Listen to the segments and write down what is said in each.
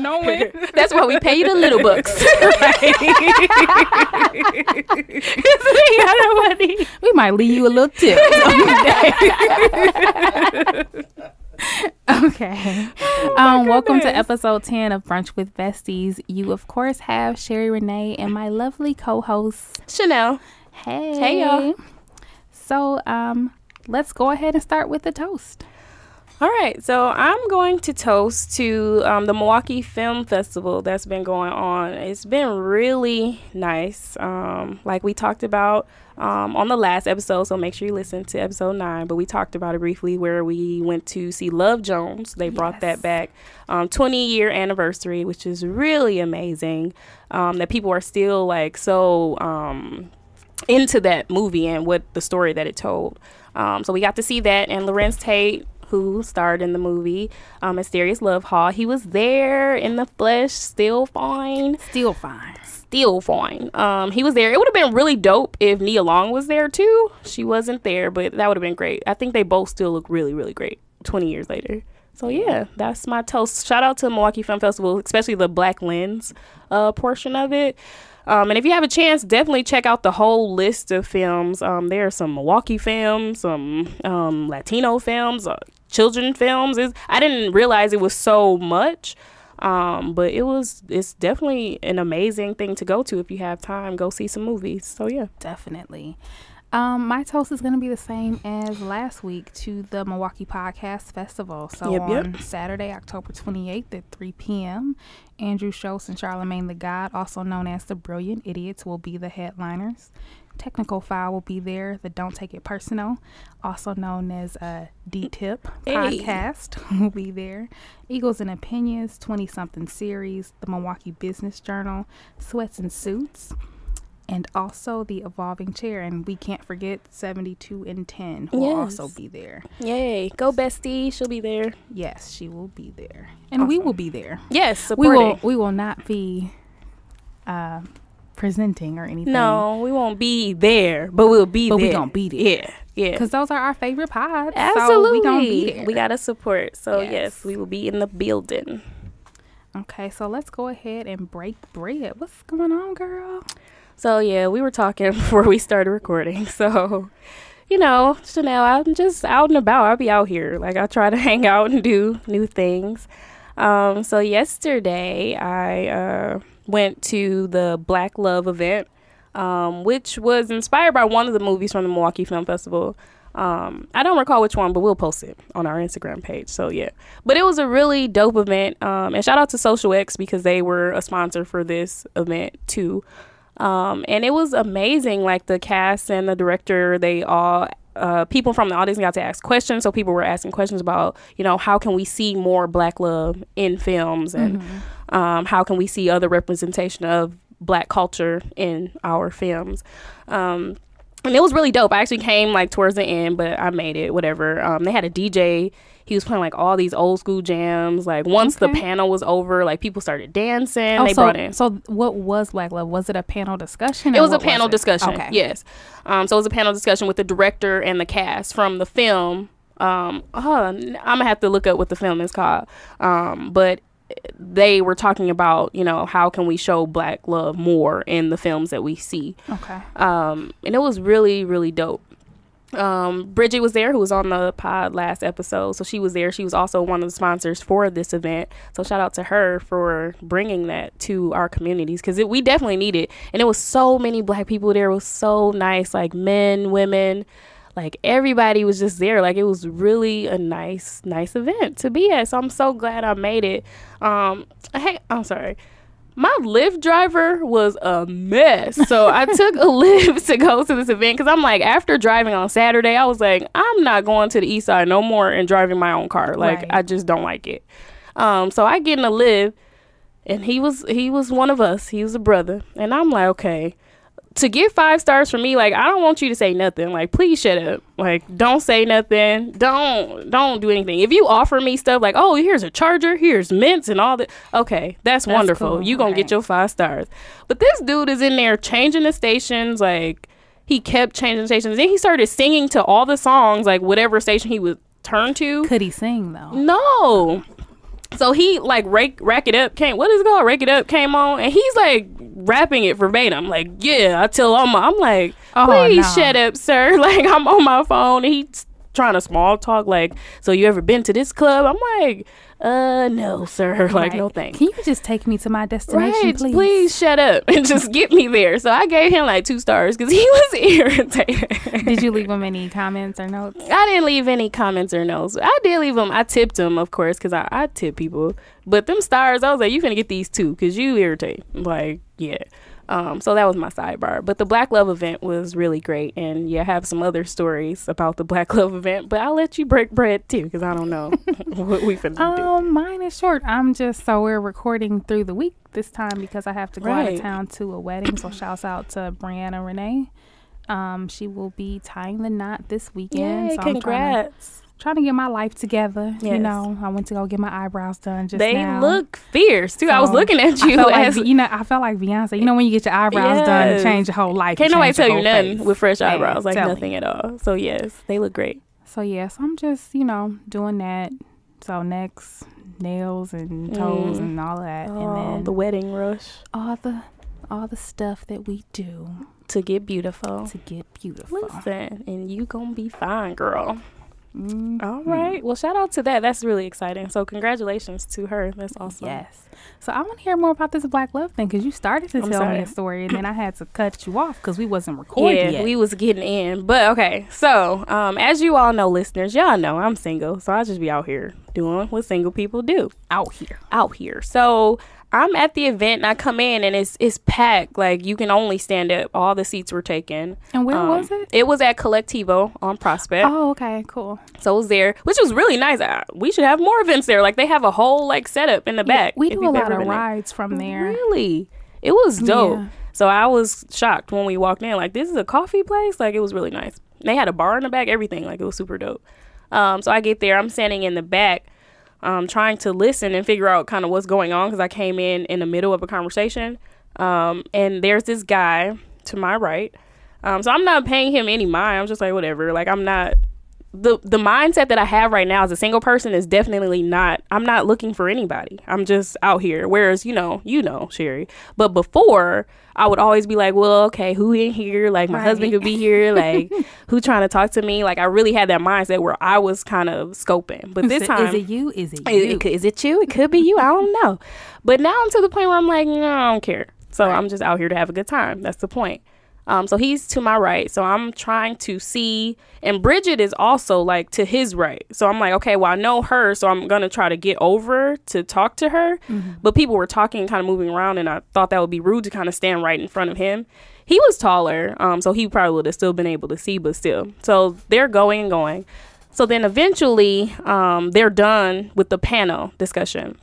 knowing. That's why we pay you the little bucks. We might leave you a little tip. Okay. Welcome to episode 10 of Brunch with Besties. You, of course, have Sherry Renee and my lovely co-host, Chanel. Hey, y'all. So, let's go ahead and start with the toast. All right, so I'm going to toast to the Milwaukee Film Festival that's been going on. It's been really nice, like we talked about on the last episode, so make sure you listen to episode 9. But we talked about it briefly where we went to see Love Jones. They brought that back, 20-year anniversary, which is really amazing, that people are still like so into that movie and what the story that it told. So we got to see that, and Lorenz Tate, who starred in the movie, Mysterious Love Hall. He was there in the flesh, still fine. He was there. It would have been really dope if Nia Long was there too. She wasn't there, but that would have been great. I think they both still look really, really great 20 years later. So yeah, that's my toast. Shout out to the Milwaukee Film Festival, especially the Black Lens portion of it. And if you have a chance, definitely check out the whole list of films. There are some Milwaukee films, some Latino films, children films. I didn't realize it was so much, but it's definitely an amazing thing to go to if you have time. Go see some movies. So yeah, definitely. My toast is going to be the same as last week to the Milwaukee Podcast Festival. So on Saturday, October 28th at 3 p.m., Andrew Schultz and Charlemagne the God, also known as the Brilliant Idiots, will be the headliners. Technical File will be there. The Don't Take It Personal, also known as D-Tip podcast, will be there. Eagles and Opinions, 20-something series, the Milwaukee Business Journal, Sweats and Suits, and also the Evolving Chair. And we can't forget 72 and 10 who will also be there. Yay. Go Bestie. She'll be there. Yes, she will be there. And we will be there. Yes, supporting. We will not be presenting or anything. No, we won't be there, but we'll be there. But we're going to be there. Yeah. Because those are our favorite pods. Absolutely. So we going to be there. We got to support. So yes, we will be in the building. Okay, so let's go ahead and break bread. What's going on, girl? So, yeah, we were talking before we started recording. So, you know, Chanel, I'm just out and about. I'll be out here. Like, I try to hang out and do new things. So, yesterday, I went to the Black Love event, which was inspired by one of the movies from the Milwaukee Film Festival. I don't recall which one, but we'll post it on our Instagram page. So, yeah. But it was a really dope event. And shout out to Social X because they were a sponsor for this event, too. And it was amazing. Like the cast and the director, they all people from the audience got to ask questions. So people were asking questions about, you know, how can we see more Black love in films, and how can we see other representation of Black culture in our films. And it was really dope. I actually came like towards the end, but I made it, whatever. They had a DJ. He was playing like all these old school jams. Like once the panel was over, like people started dancing. They brought in. So what was Black Love? Was it a panel discussion? It was a panel discussion. Okay. Yes. So it was a panel discussion with the director and the cast from the film. I'm gonna have to look up what the film is called. But they were talking about, you know, how can we show Black love more in the films that we see. Okay. And it was really, really dope. Bridget was there, who was on the pod last episode. So she was there. She was also one of the sponsors for this event. So shout out to her for bringing that to our communities, because we definitely need it. And it was so many Black people there. It was so nice, like men, women, like everybody was just there. Like it was really a nice event to be at. So I'm so glad I made it. Hey, I'm sorry. My Lyft driver was a mess. So I took a Lyft to go to this event because I'm like, after driving on Saturday, I was like, I'm not going to the east side no more and driving my own car. Like, I just don't like it. So I get in a Lyft, and he was one of us. He was a brother. And I'm like, okay. To get 5 stars from me, like, I don't want you to say nothing. Like, please shut up. Like, don't say nothing. Don't do anything. If you offer me stuff like, oh, here's a charger, here's mints and all that, okay, that's wonderful. Cool. You gonna get your 5 stars. But this dude is in there changing the stations. Like, he kept changing stations. Then he started singing to all the songs, like whatever station he would turn to. Could he sing though? No. So he like Rack It Up came. What is it called? Rake It Up came on, and he's like rapping it verbatim. Like, yeah, I tell Alma. I'm like, please shut up, sir. Like, I'm on my phone, and he's trying to small talk. Like, so you ever been to this club? I'm like, no, sir. Like, no thanks. Can you just take me to my destination, please? Please shut up and just get me there. So I gave him like 2 stars because he was irritated. Did you leave him any comments or notes? I didn't leave any comments or notes. I did leave them. I tipped him, of course, because I tip people. But them stars, I was like, you finna get these 2 because you irritate. Like, yeah. So that was my sidebar. But the Black Love event was really great. And yeah, I have some other stories about the Black Love event, but I'll let you break bread too, because I don't know what we finna do. Mine is short. We're recording through the week this time because I have to go out of town to a wedding. So shouts out to Brianna Renee. She will be tying the knot this weekend. Yay, so I'm congrats. trying to get my life together. Yes. You know, I went to go get my eyebrows done just now. They look fierce too. So I was looking at you I felt like Beyonce. You know, when you get your eyebrows done, it change your whole life. Can't nobody tell you nothing with fresh eyebrows, like nothing at all. So yes, they look great. So yes, I'm just, doing that. So next, nails and toes and all that. Oh, and then the wedding rush. All the stuff that we do to get beautiful. Listen, and you gonna be fine, girl. All right. Well, shout out to that. That's really exciting. So congratulations to her. That's awesome. Yes. So I want to hear more about this Black Love thing because you started to tell me a story and then I had to cut you off because we wasn't recording yet. We was getting in. But okay. So as you all know, listeners, y'all know I'm single. So I'll just be out here doing what single people do. Out here. So I'm at the event and I come in and it's packed. Like, you can only stand up. All the seats were taken. And where was it? It was at Collectivo on Prospect. Oh, okay, cool. So it was there, which was really nice. We should have more events there. Like, they have a whole like setup in the back. We do a lot of rides from there. Really? It was dope. Yeah. So I was shocked when we walked in. Like, this is a coffee place? Like, it was really nice. They had a bar in the back, everything. Like, it was super dope. So I get there. I'm standing in the back. Trying to listen and figure out kind of what's going on because I came in the middle of a conversation. And there's this guy to my right. So I'm not paying him any mind. I'm just like, whatever. Like, I'm not... The mindset that I have right now as a single person is definitely not... I'm not looking for anybody. I'm just out here. Whereas, you know, Sherry. But before, I would always be like, well, okay, who in here? Like, my husband could be here. Like, who trying to talk to me? Like, I really had that mindset where I was kind of scoping. But this time... Is it you? Is it you? It could be you. I don't know. But now I'm to the point where I'm like, no, I don't care. So I'm just out here to have a good time. That's the point. So he's to my right. So I'm trying to see. And Bridget is also like to his right. So I'm like, okay, well, I know her. So I'm going to try to get over to talk to her. Mm-hmm. But people were talking and kind of moving around. And I thought that would be rude to kind of stand right in front of him. He was taller. So he probably would have still been able to see. But still. So they're going and going. So then eventually they're done with the panel discussion.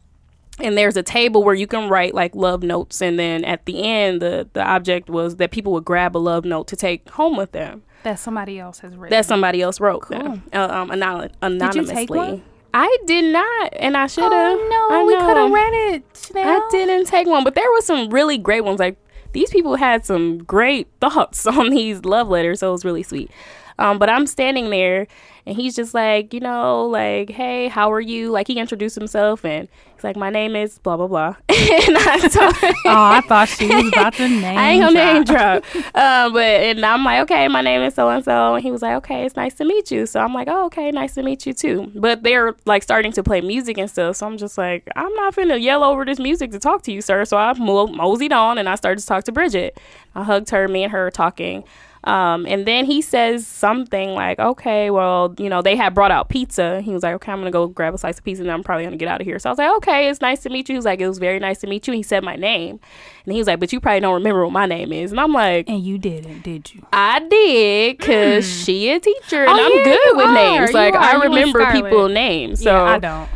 And there's a table where you can write like love notes. And then at the end, the object was that people would grab a love note to take home with them. That somebody else has written. That somebody else wrote. Cool. Them, anonymously. Did you take one? I did not. And I should have. Oh, no. We could have read it. I didn't take one. But there were some really great ones. Like, these people had some great thoughts on these love letters. So it was really sweet. But I'm standing there and he's just like, like, hey, how are you? Like, he introduced himself and he's like, my name is blah, blah, blah. And I thought she was about to name I ain't gonna name drop. And I'm like, okay, my name is so-and-so. And he was like, okay, it's nice to meet you. So I'm like, oh, okay, nice to meet you too. But they're like starting to play music and stuff. So I'm just like, I'm not finna yell over this music to talk to you, sir. So I moseyed on and I started to talk to Bridget. I hugged her, me and her talking. And then he says something like, okay, well, they had brought out pizza. He was like, okay, I'm going to go grab a slice of pizza and I'm probably going to get out of here. So I was like, okay, it's nice to meet you. He was like, it was very nice to meet you. He said my name. And he was like, but you probably don't remember what my name is. And I'm like... And you didn't, did you? I did, because she a teacher and I'm good with names. Like, I remember people's names. So yeah, I don't.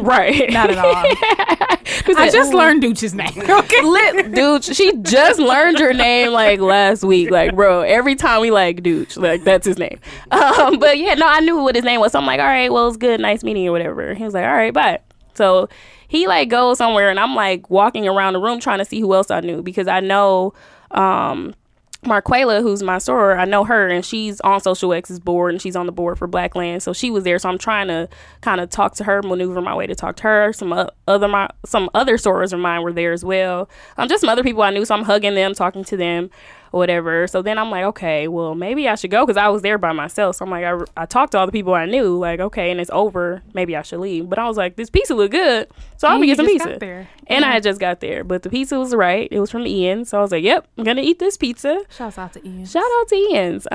Right. Not at all. I just learned Dooch's name. Dooch, she just learned her name like last week. Like, bro, every time we like Dooch, like, that's his name. But yeah, no, I knew what his name was. So I'm like, all right, well, it's good. Nice meeting you or whatever. He was like, all right, bye. So he like goes somewhere and I'm like walking around the room trying to see who else I knew because I know Marquela, who's my soror, I know her, and she's on Social X's board, and she's on the board for Blackland, so she was there. So I'm trying to kind of talk to her, maneuver my way to talk to her. Some other sorors of mine were there as well. Just some other people I knew, so I'm hugging them, talking to them, or whatever. So then I'm like, okay, well, maybe I should go, because I was there by myself. So I'm like, I talked to all the people I knew, like, okay, and it's over, maybe I should leave. But I was like, this pizza look good, so I'm gonna get some pizza. And I had just got there, but the pizza was right. It was from Ian, so I was like, yep, I'm gonna eat this pizza. Shouts out to Ian. Shout out to Ian's.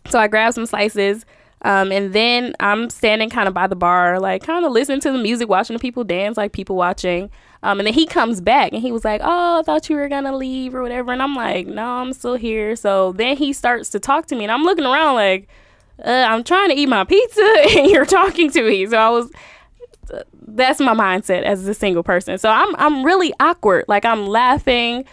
So I grabbed some slices, and then I'm standing kind of by the bar, like kind of listening to the music, watching the people dance, like people watching. And then he comes back and he was like, oh, I thought you were gonna leave or whatever. And I'm like, no, I'm still here. So then he starts to talk to me, and I'm looking around like, I'm trying to eat my pizza and you're talking to me. So that's my mindset as a single person. So I'm really awkward. Like, I'm laughing.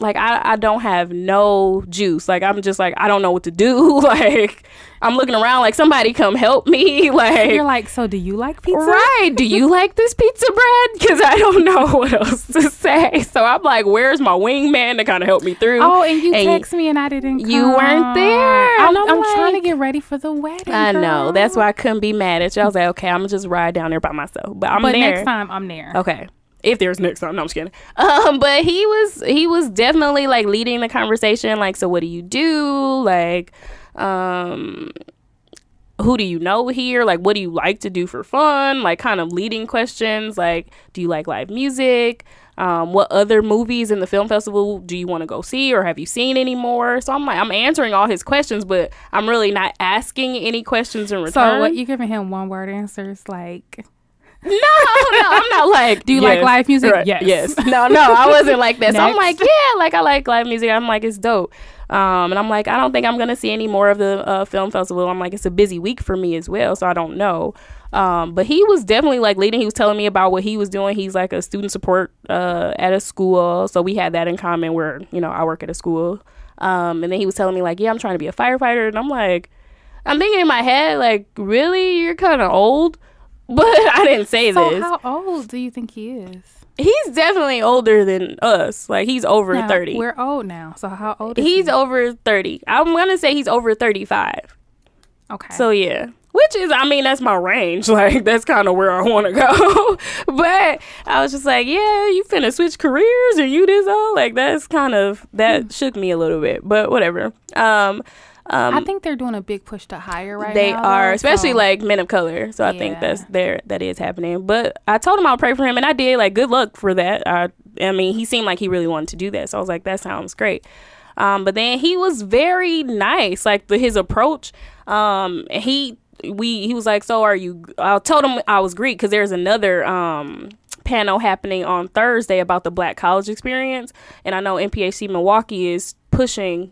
Like I don't have no juice. Like, I'm just like, I don't know what to do. Like, I'm looking around like, somebody come help me. Like, you're like, so do you like pizza? Right. Do you like this pizza bread? Because I don't know what else to say. So I'm like, where's my wingman to kind of help me through? Oh, and you text me and I didn't come. You weren't there. I'm like, trying to get ready for the wedding. I know. That's why I couldn't be mad at you. I was like, okay, I'm gonna just ride down there by myself. But there. Next time I'm there. Okay. If there's next time. No, I'm just kidding. But he was definitely like leading the conversation. Like, so what do you do? Like, who do you know here? Like, what do you like to do for fun? Like, kind of leading questions. Like, do you like live music? What other movies in the film festival do you want to go see, or have you seen any more? So I'm like, I'm answering all his questions, but I'm really not asking any questions in return. So what, you giving him one word answers like... No, I'm not like, do you like live music? Right, Yes. No, I wasn't like that. So I'm like, yeah, like I like live music. I'm like, it's dope. And I'm like, I don't think I'm going to see any more of the film festival. I'm like, it's a busy week for me as well, so I don't know. But he was definitely like leading. He was telling me about what he was doing. He's like a student support at a school. So we had that in common where, I work at a school. And then he was telling me like, yeah, I'm trying to be a firefighter. And I'm like, I'm thinking in my head, like, really? You're kind of old? But I didn't say this. So how old do you think he is? He's definitely older than us. Like, he's over 30. We're old now. So how old is he? He's he? over 30. I'm going to say he's over 35. Okay. So, yeah. Which is, I mean, that's my range. Like, that's kind of where I want to go. But I was just like, yeah, you finna switch careers? Are you this old? Like, that's kind of, that shook me a little bit. But whatever. I think they're doing a big push to hire right now. They are, especially like men of color. So I think that is happening. But I told him I'll pray for him, and I did. Like, good luck for that. I mean, he seemed like he really wanted to do that. So I was like, that sounds great. But then he was very nice, like his approach. He was like, so are you? I told him I was Greek because there's another panel happening on Thursday about the Black college experience, and I know NPHC Milwaukee is pushing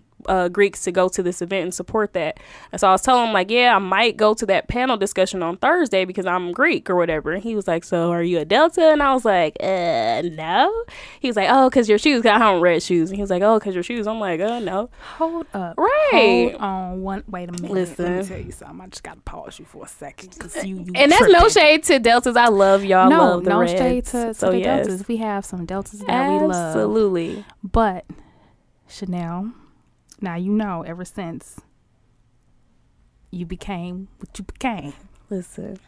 Greeks to go to this event and support that. And so I was telling him like, yeah, I might go to that panel discussion on Thursday because I'm Greek or whatever. And he was like, so are you a Delta? And I was like, no. He was like, oh, because your shoes. I don't red shoes. And he was like, oh, because your shoes. I'm like, no. Hold up. Right. Hold on. Wait a minute. Listen. Let me tell you something. I just got to pause you for a second. Cause you and that's no shade to Deltas. I love y'all. No, no Reds. Shade to the Deltas. We have some Deltas that we love. Absolutely. But, Chanel... Now, ever since you became what you became. Listen.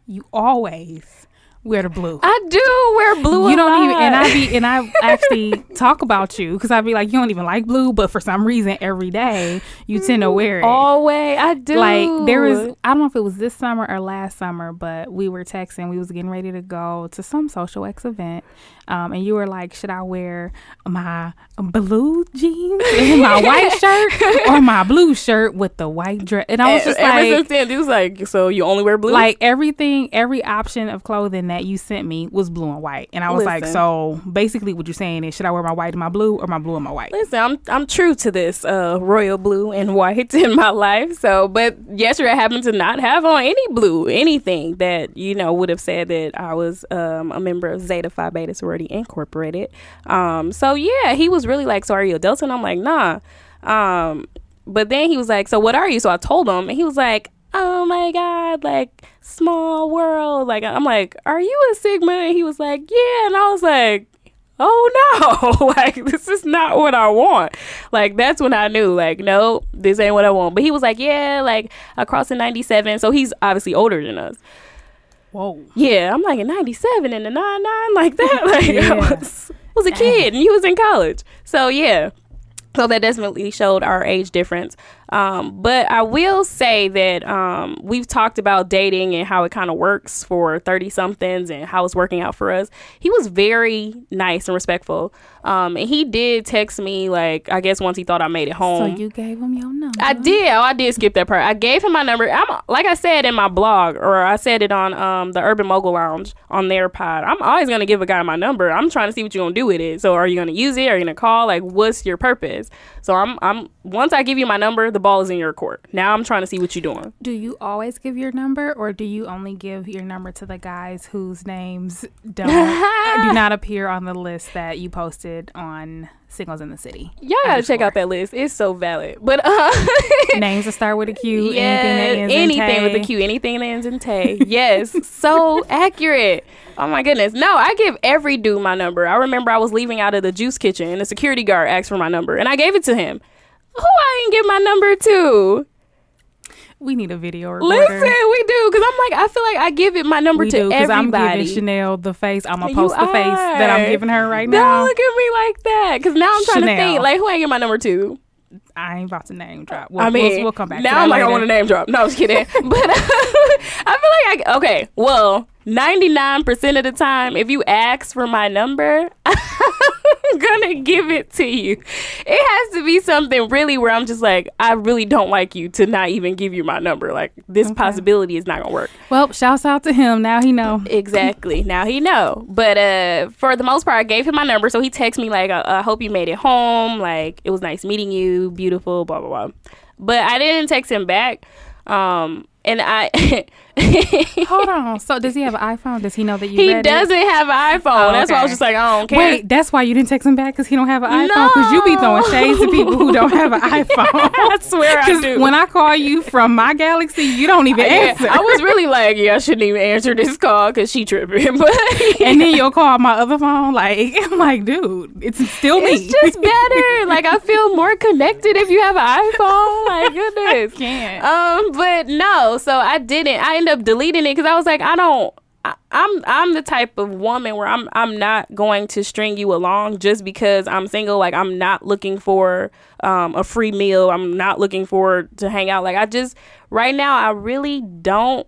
You always wear the blue. I do wear blue. You don't even, and I actually talk about you because I'd be like, you don't even like blue, but for some reason every day you tend to wear it. Always, I do. Like I don't know if it was this summer or last summer, but we were texting. We was getting ready to go to some Social X event, and you were like, should I wear my blue jeans and my white shirt or my blue shirt with the white dress? And I was just like, ever since then, it was like, so you only wear blue? Like every option of clothing that you sent me was blue and white, and I was like, so basically what you're saying is, should I wear my white and my blue or my blue and my white? Listen, I'm true to this royal blue and white in my life. So, but yesterday I happened to not have on any blue, anything that would have said that I was a member of Zeta Phi Beta Sorority Incorporated. So yeah, he was really like, so are you a Delta? And I'm like, nah. But then he was like, so what are you? So I told him, and he was like, oh my God, like, small world. Like, I'm like, are you a Sigma? And he was like, yeah. And I was like, oh no, like, this is not what I want. Like, that's when I knew, like, no, this ain't what I want. But he was like, yeah, like, I crossed in 97. So he's obviously older than us. Whoa. Yeah, I'm like, in 97 and the 99 like that. Like, yeah. I was a kid and he was in college. So, yeah. So that definitely showed our age difference. But I will say that we've talked about dating and how it kind of works for 30-somethings and how it's working out for us. He was very nice and respectful. And he did text me, like, I guess once he thought I made it home. So you gave him your number? I did. Oh, I did skip that part. I gave him my number. Like I said in my blog, or I said it on the Urban Mogul Lounge on their pod, I'm always going to give a guy my number. I'm trying to see what you're going to do with it. So are you going to use it? Are you going to call? Like, what's your purpose? So I'm once I give you my number, the ball is in your court. Now I'm trying to see what you're doing. Do you always give your number, or do you only give your number to the guys whose names do not appear on the list that you posted on Singles in the City? Y'all gotta check out that list. It's so valid. But names that start with a Q. Yeah, anything with a Q, anything that ends in Tay. Yes, so accurate. Oh my goodness. No, I give every dude my number. I remember I was leaving out of the juice kitchen and the security guard asked for my number and I gave it to him. Who I ain't give my number to? We need a video recorder. Listen, we do, because I'm like, I feel like I give it my number to everybody. I'm giving Chanel the face. I'm gonna post the face that I'm giving her right now. Don't look at me like that, because now I'm trying to think, like, who I give my number to? I ain't about to name drop. We'll come back. Now I'm like, later. I want to name drop. No, I was kidding. But I feel like okay. Well, 99% of the time, if you ask for my number, I'm gonna give it to you. It has to be something really where I'm just like, I really don't like you to not even give you my number. Like, this possibility is not gonna work. Well, shouts out to him. Now he know. Exactly. Now he know. But for the most part, I gave him my number, so he texted me like, I hope you made it home. Like, it was nice meeting you. Beautiful. Blah blah blah. But I didn't text him back. And I hold on. So does he have an iPhone? Does he know that you? He doesn't have an iPhone. That's why I was just like, I don't care. Wait, that's why you didn't text him back, because he don't have an iPhone? Because you be throwing shades to people who don't have an iPhone. I swear I do. When I call you from my Galaxy, you don't even answer. I was really like, I shouldn't even answer this call because she tripping. But and then you'll call my other phone. Like, I'm like, dude, it's still me. It's just better. Like, I feel more connected if you have an iPhone. Like, goodness. I can't. But no. So I didn't. I ended up deleting it because I was like, I'm the type of woman where I'm not going to string you along just because I'm single. Like, I'm not looking for a free meal. I'm not looking for to hang out. Like, right now I really don't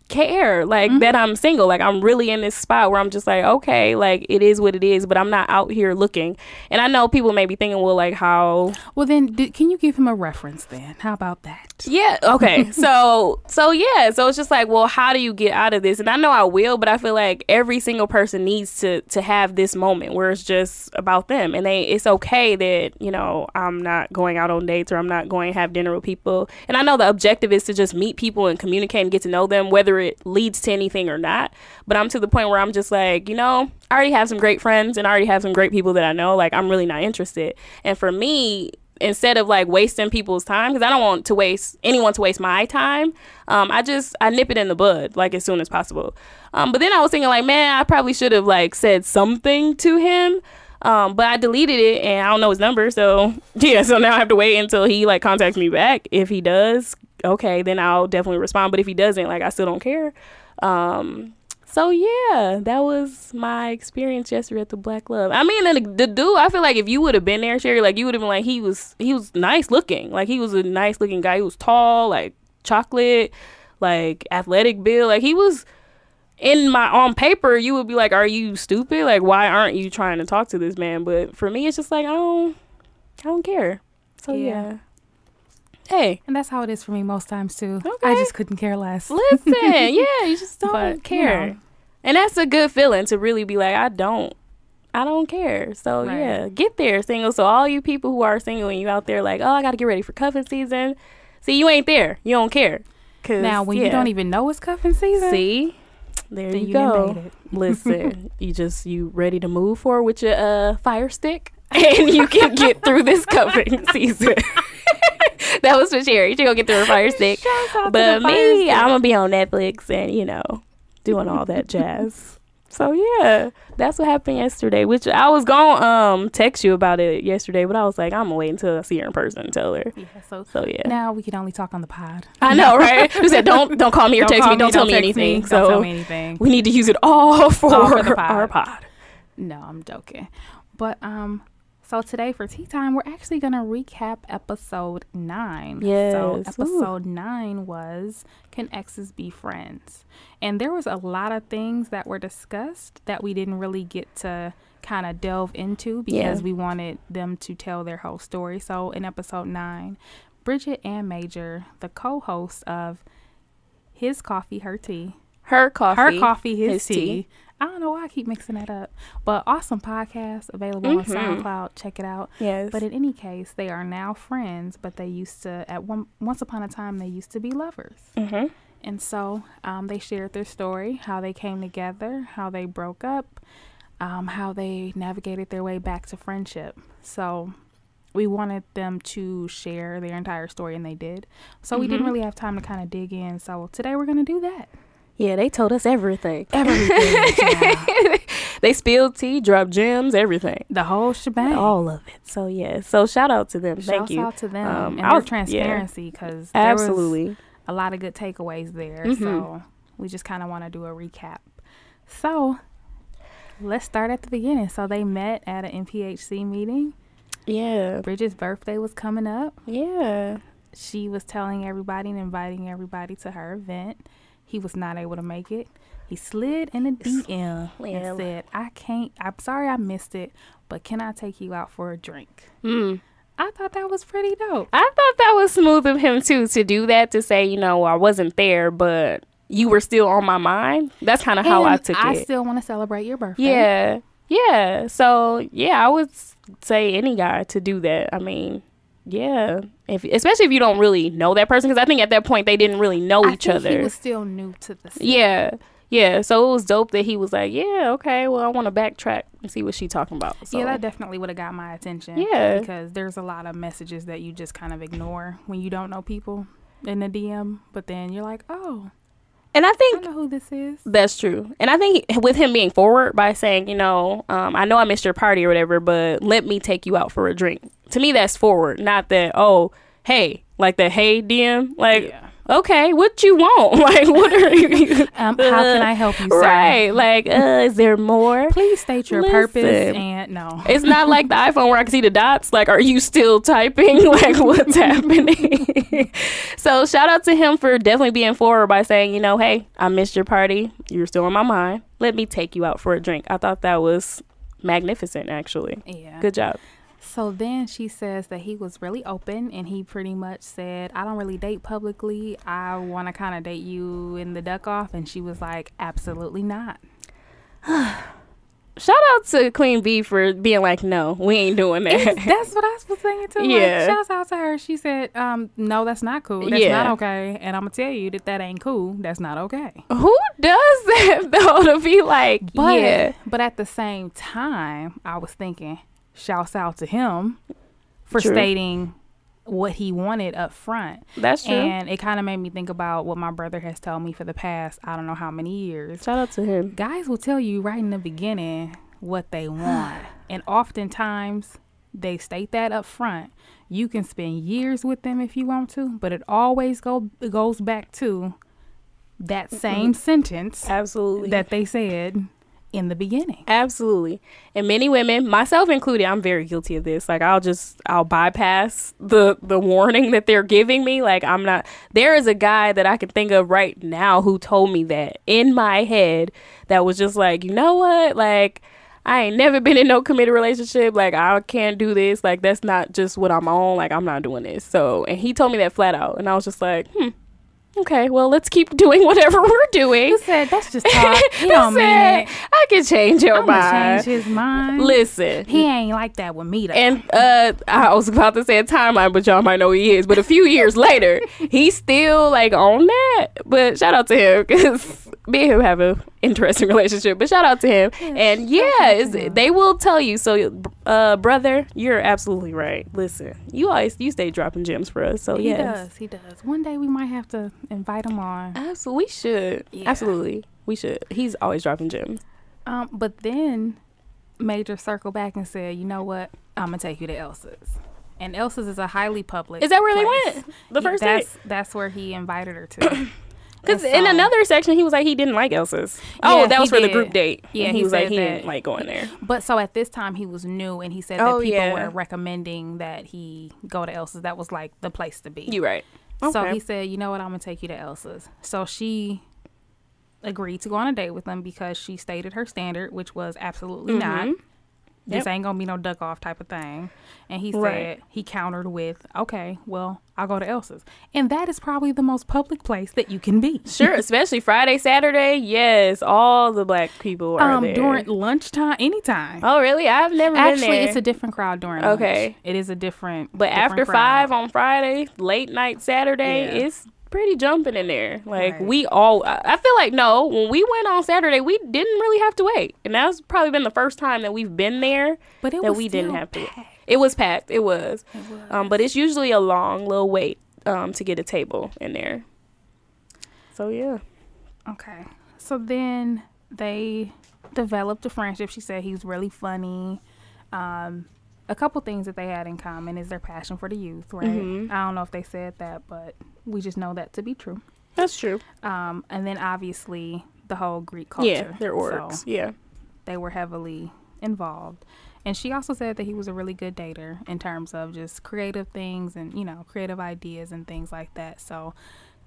care that I'm single. Like, I'm really in this spot where I'm just like, okay, like, it is what it is, but I'm not out here looking. And I know people may be thinking, well, like, how? Well, then can you give him a reference then? How about that? Yeah. Okay. So yeah. So it's just like, well, how do you get out of this? And I know I will, but I feel like every single person needs to have this moment where it's just about them, and it's okay that, you know, I'm not going out on dates or I'm not going to have dinner with people. And I know the objective is to just meet people and communicate and get to know them, whether it leads to anything or not. But I'm to the point where I'm just like, you know, I already have some great friends and I already have some great people that I know. Like, I'm really not interested. And for me, instead of like wasting people's time, because I don't want to waste anyone to waste my time, I nip it in the bud like as soon as possible. But then I was thinking like, man, I probably should have like said something to him. But I deleted it and I don't know his number. So yeah, so now I have to wait until he like contacts me back. If he does, okay, then I'll definitely respond. But if he doesn't, like, I still don't care. So yeah, that was my experience yesterday at the Black Love. I mean, the dude, I feel like if you would have been there, Sherry, like, you would have been like, he was nice looking. Like, he was a nice looking guy. He was tall, like chocolate, like athletic build. Like, he was on paper, you would be like, are you stupid? Like, why aren't you trying to talk to this man? But for me, it's just like, I don't care. So yeah. Hey. And that's how it is for me most times too. Okay. I just couldn't care less. Listen, yeah, you just don't care. You know. And that's a good feeling to really be like, I don't care. So right. Yeah, get there, single. So all you people who are single and you out there like, oh, I got to get ready for cuffing season. See, you ain't there. You don't care. Now, when you don't even know it's cuffing season. See, there you go. Listen, you ready to move forward with your fire stick, and you can get through this cuffing season. That was for Sherry. She gonna get through her fire stick. But me, I'm gonna be on Netflix and, you know, doing all that jazz. So yeah, that's what happened yesterday, which I was gonna text you about it yesterday, but I was like, I'm gonna wait until I see her in person and tell her. Yeah, so yeah. Now we can only talk on the pod. I know, right? You said don't call me or text me, don't tell me anything. Don't tell me anything. We need to use it all for our pod. No, I'm joking. But so today for tea time, we're actually gonna recap episode 9. Yes. So episode 9 was Can Exes Be Friends? And there was a lot of things that were discussed that we didn't really get to kind of delve into because we wanted them to tell their whole story. So in episode 9, Bridget and Major, the co-hosts of His Coffee, Her Tea. Her Coffee, His Tea. I don't know why I keep mixing that up. But awesome podcast available on SoundCloud. Check it out. Yes. But in any case, they are now friends, but they used to, once upon a time, they used to be lovers. Mm-hmm. And so they shared their story, how they came together, how they broke up, how they navigated their way back to friendship. So we wanted them to share their entire story, and they did. So we didn't really have time to kind of dig in. So today we're going to do that. Yeah, they told us everything. Everything. They spilled tea, dropped gems, everything. The whole shebang. All of it. So, yeah. So, shout out to them. Thank you. Shout out to them and their transparency because there was a lot of good takeaways there. So, we just kind of want to do a recap. So, let's start at the beginning. So, they met at an MPHC meeting. Yeah. Bridget's birthday was coming up. Yeah. She was telling everybody and inviting everybody to her event. He was not able to make it. He slid in a DM and said, I'm sorry I missed it, but can I take you out for a drink? I thought that was pretty dope. I thought that was smooth of him, too, to do that, to say, you know, I wasn't there, but you were still on my mind. That's kind of how I took it. I still want to celebrate your birthday. Yeah. Yeah. So, yeah, I would say any guy to do that. I mean, yeah, especially if you don't really know that person, because I think at that point they didn't really know each other. He was still new to the scene. Yeah. So it was dope that he was like, yeah, okay, well, I want to backtrack and see what she's talking about. So. Yeah, that definitely would have got my attention. Yeah, because there's a lot of messages that you just kind of ignore when you don't know people in the DM, but then you're like, oh. And I know who this is. That's true. And I think with him being forward by saying, you know, I know I missed your party or whatever, but let me take you out for a drink. To me, that's forward. Not that, oh, hey, like the hey DM. Like, okay, what you want? Like, what are you? How can I help you, sir? Right. Like, is there more? Please state your purpose. And no. It's not like the iPhone where I can see the dots. Like, are you still typing? Like, what's happening? So, shout out to him for definitely being forward by saying, you know, hey, I missed your party. You're still on my mind. Let me take you out for a drink. I thought that was magnificent, actually. Yeah. Good job. So then she says that he was really open and he pretty much said, I don't really date publicly. I want to kind of date you in the duck off. And she was like, absolutely not. Shout out to Queen B for being like, no, we ain't doing that. That's what I was thinking too. Yeah. Like, shout out to her. She said, no, that's not cool. That's not okay. And I'm going to tell you that ain't cool. That's not okay. Who does that though, to be like, But at the same time, I was thinking, shouts out to him for stating what he wanted up front. That's true. And it kind of made me think about what my brother has told me for the past, I don't know how many years. Shout out to him. Guys will tell you right in the beginning what they want. And oftentimes they state that up front. You can spend years with them if you want to, but it always goes back to that same sentence. Absolutely. That they said in the beginning. Absolutely. And many women, myself included, I'm very guilty of this. Like, I'll bypass the warning that they're giving me. Like, there is a guy that I can think of right now who told me that in my head, that was just like, you know what? Like, I ain't never been in no committed relationship. Like, I can't do this. Like, that's not just what I'm on. Like, I'm not doing this. So, and he told me that flat out. And I was just like, okay, well, let's keep doing whatever we're doing. Who said that's just talk? He don't mean it. I can change your mind. Change his mind. Listen, he ain't like that with me though. And I was about to say a timeline, but y'all might know who he is. But a few years later, he's still like on that. But shout out to him because me and him have a interesting relationship. But shout out to him. Yes, and they will tell you. So, brother, you're absolutely right. Listen, you stay dropping gems for us. So he does. One day we might have to invite him on. Absolutely, we should. Yeah. Absolutely, we should. He's always dropping gems. But then Major circled back and said, you know what? I'm going to take you to Elsa's. And Elsa's is a highly public Is that where place. they went? The first date? That's where he invited her to. Because in another section, he was like, he didn't like Elsa's. Oh, that was for the group date. Yeah, he was like, he didn't like going there. But so at this time, he was new, and he said that people were recommending that he go to Elsa's. That was like the place to be. You're right. Okay. So he said, you know what, I'm going to take you to Elsa's. So she agreed to go on a date with him because she stated her standard, which was absolutely not. This ain't gonna be no duck off type of thing. And he said, he countered with, okay, well, I'll go to Elsa's. And that is probably the most public place that you can be. Sure, especially Friday, Saturday. Yes, all the black people are there. During lunchtime, anytime. Oh, really? I've never been there. Actually, it's a different crowd during lunch. It is a different But after crowd. 5 on Friday, late night Saturday, it's pretty jumping in there. Like, I feel like, no, when we went on Saturday, we didn't really have to wait. And that's probably been the first time that we've been there that we didn't have to wait. It was packed. It was. But it's usually a long little wait to get a table in there. So, yeah. Okay. So then they developed a friendship. She said he was really funny. A couple things that they had in common is their passion for the youth, right? I don't know if they said that, but we just know that to be true. That's true. And then obviously the whole Greek culture. Yeah, they're orcs. So they were heavily involved. And she also said that he was a really good dater in terms of just creative things and, creative ideas and things like that. So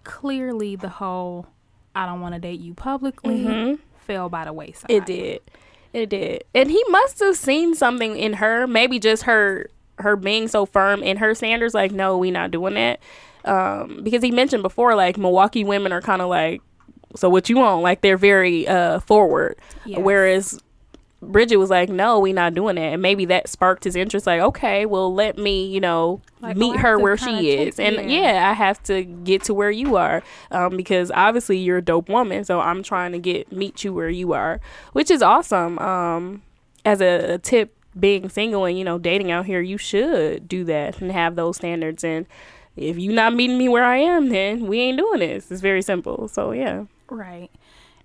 clearly the whole I don't want to date you publicly fell by the wayside. It did. And he must have seen something in her, maybe just her being so firm in her standards, like, no, we not doing that. Because he mentioned before, like, Milwaukee women are kind of like, so what you want? Like, they're very forward. Yes. Whereas Bridget was like, no, we not doing that. And maybe that sparked his interest, like, okay, well, let me, meet her where she is. And I have to get to where you are, because obviously you're a dope woman. So I'm trying to meet you where you are, which is awesome. As a tip, being single and, dating out here, you should do that and have those standards. And if you not meeting me where I am, then we ain't doing this. It's very simple. So, yeah. Right.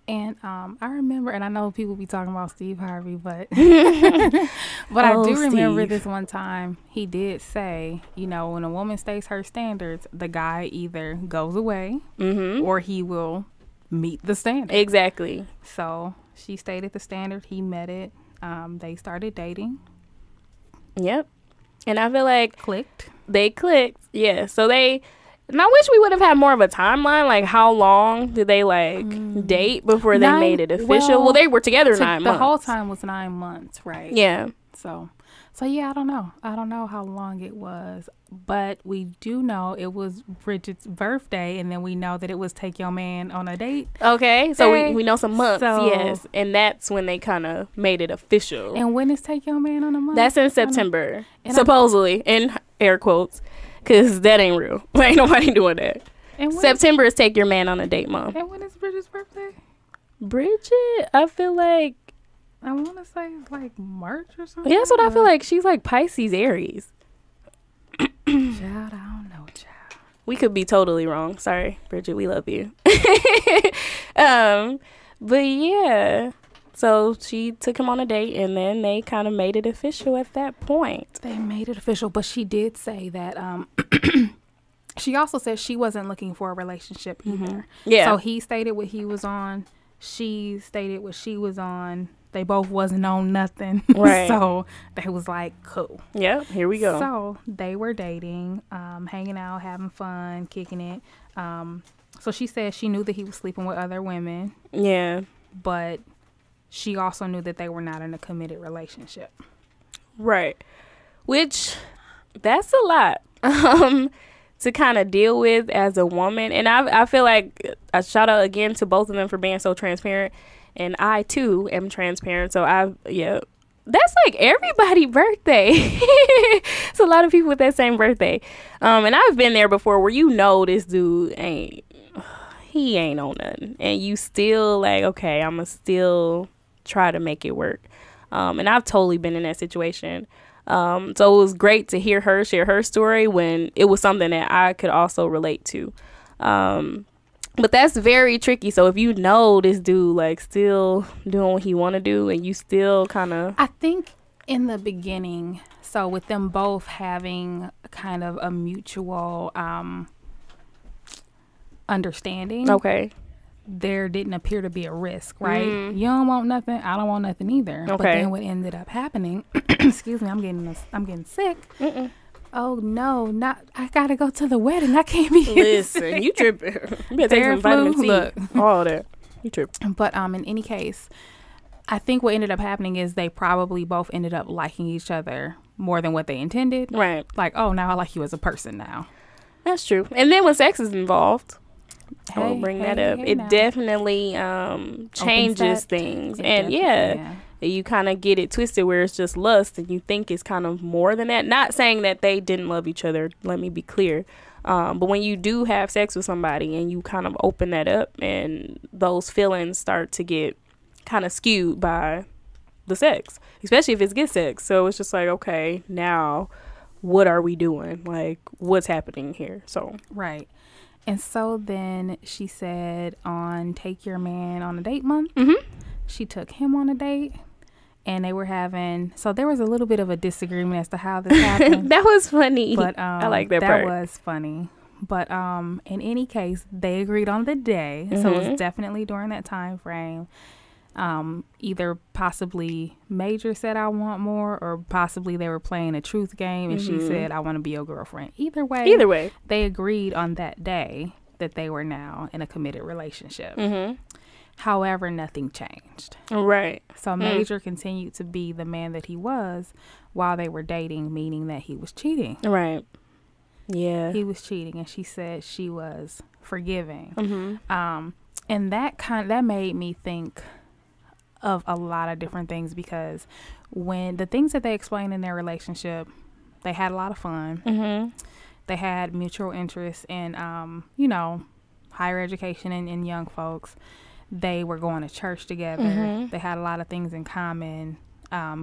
And I remember, and I know people be talking about Steve Harvey, but but I do remember this one time he did say, when a woman states her standards, the guy either goes away or he will meet the standard. Exactly. So she stated the standard. He met it. They started dating. Yep. And I feel like they clicked. Yeah. So and I wish we would have had more of a timeline. Like, how long did they date before they made it official? Well, they were together 9 months. The whole time was 9 months, right? Yeah. So yeah, I don't know. I don't know how long it was, but we do know it was Bridget's birthday, and then we know that it was Take Your Man on a Date. Okay, so we know some months, yes, and that's when they kind of made it official. And when is Take Your Man on a month? That's in September, supposedly, in air quotes, because that ain't real. Ain't nobody doing that. And September is Take Your Man on a Date month. And when is Bridget's birthday? Bridget, I feel like, I want to say it's like March or something. Yeah, that's what I feel like. She's like Pisces, Aries. Child, I don't know, child. We could be totally wrong. Sorry, Bridget, we love you. But yeah, so she took him on a date, and then they kind of made it official at that point. They made it official, but she did say that she also said she wasn't looking for a relationship either. Yeah. So he stated what he was on. She stated what she was on. They both wasn't on nothing. Right. So they was like, cool. Yeah, here we go. So they were dating, hanging out, having fun, kicking it. So she said she knew that he was sleeping with other women. Yeah. But she also knew that they were not in a committed relationship. Right. Which, that's a lot to kind of deal with as a woman. And I feel like a shout out again to both of them for being so transparent. And I, too, am transparent. So, that's like everybody's birthday. It's a lot of people with that same birthday. And I've been there before where this dude he ain't on nothing. And you still like, okay, I'm going to still try to make it work. And I've totally been in that situation. So it was great to hear her share her story when it was something that I could also relate to. But that's very tricky. So if you know this dude like still doing what he want to do, and you still kind of, I think in the beginning, so with them both having kind of a mutual understanding, okay, there didn't appear to be a risk, right? You don't want nothing, I don't want nothing either. Okay. But then what ended up happening, excuse me, I'm getting sick. Oh no, I gotta go to the wedding. I can't be listen, you tripping. You better take some vitamin C. Look. All that. You tripping. But in any case, I think what ended up happening is they probably both ended up liking each other more than what they intended. Right. Like, oh, now I like you as a person now. That's true. And then when sex is involved, I'll bring that up. It now. Definitely changes things. And yeah. You kind of get it twisted where it's just lust and you think it's kind of more than that. Not saying that they didn't love each other. Let me be clear. But when you do have sex with somebody and you kind of open that up and those feelings start to get kind of skewed by the sex, especially if it's good sex. So it's just like, okay, now what are we doing? Like, what's happening here? So right. And so then she said on Take Your Man on a Date month, she took him on a date. And they were having, so there was a little bit of a disagreement as to how this happened. That was funny. But I like that part. That was funny. But in any case, they agreed on the day. So it was definitely during that time frame. Either possibly Major said, I want more, or possibly they were playing a truth game and she said, I want to be your girlfriend. Either way, they agreed on that day that they were now in a committed relationship. However, nothing changed. Right. So Major continued to be the man that he was while they were dating, meaning that he was cheating. Right. Yeah. He was cheating, and she said she was forgiving. And that made me think of a lot of different things, because when the things that they explained in their relationship, they had a lot of fun. They had mutual interest in, higher education and young folks. They were going to church together. They had a lot of things in common.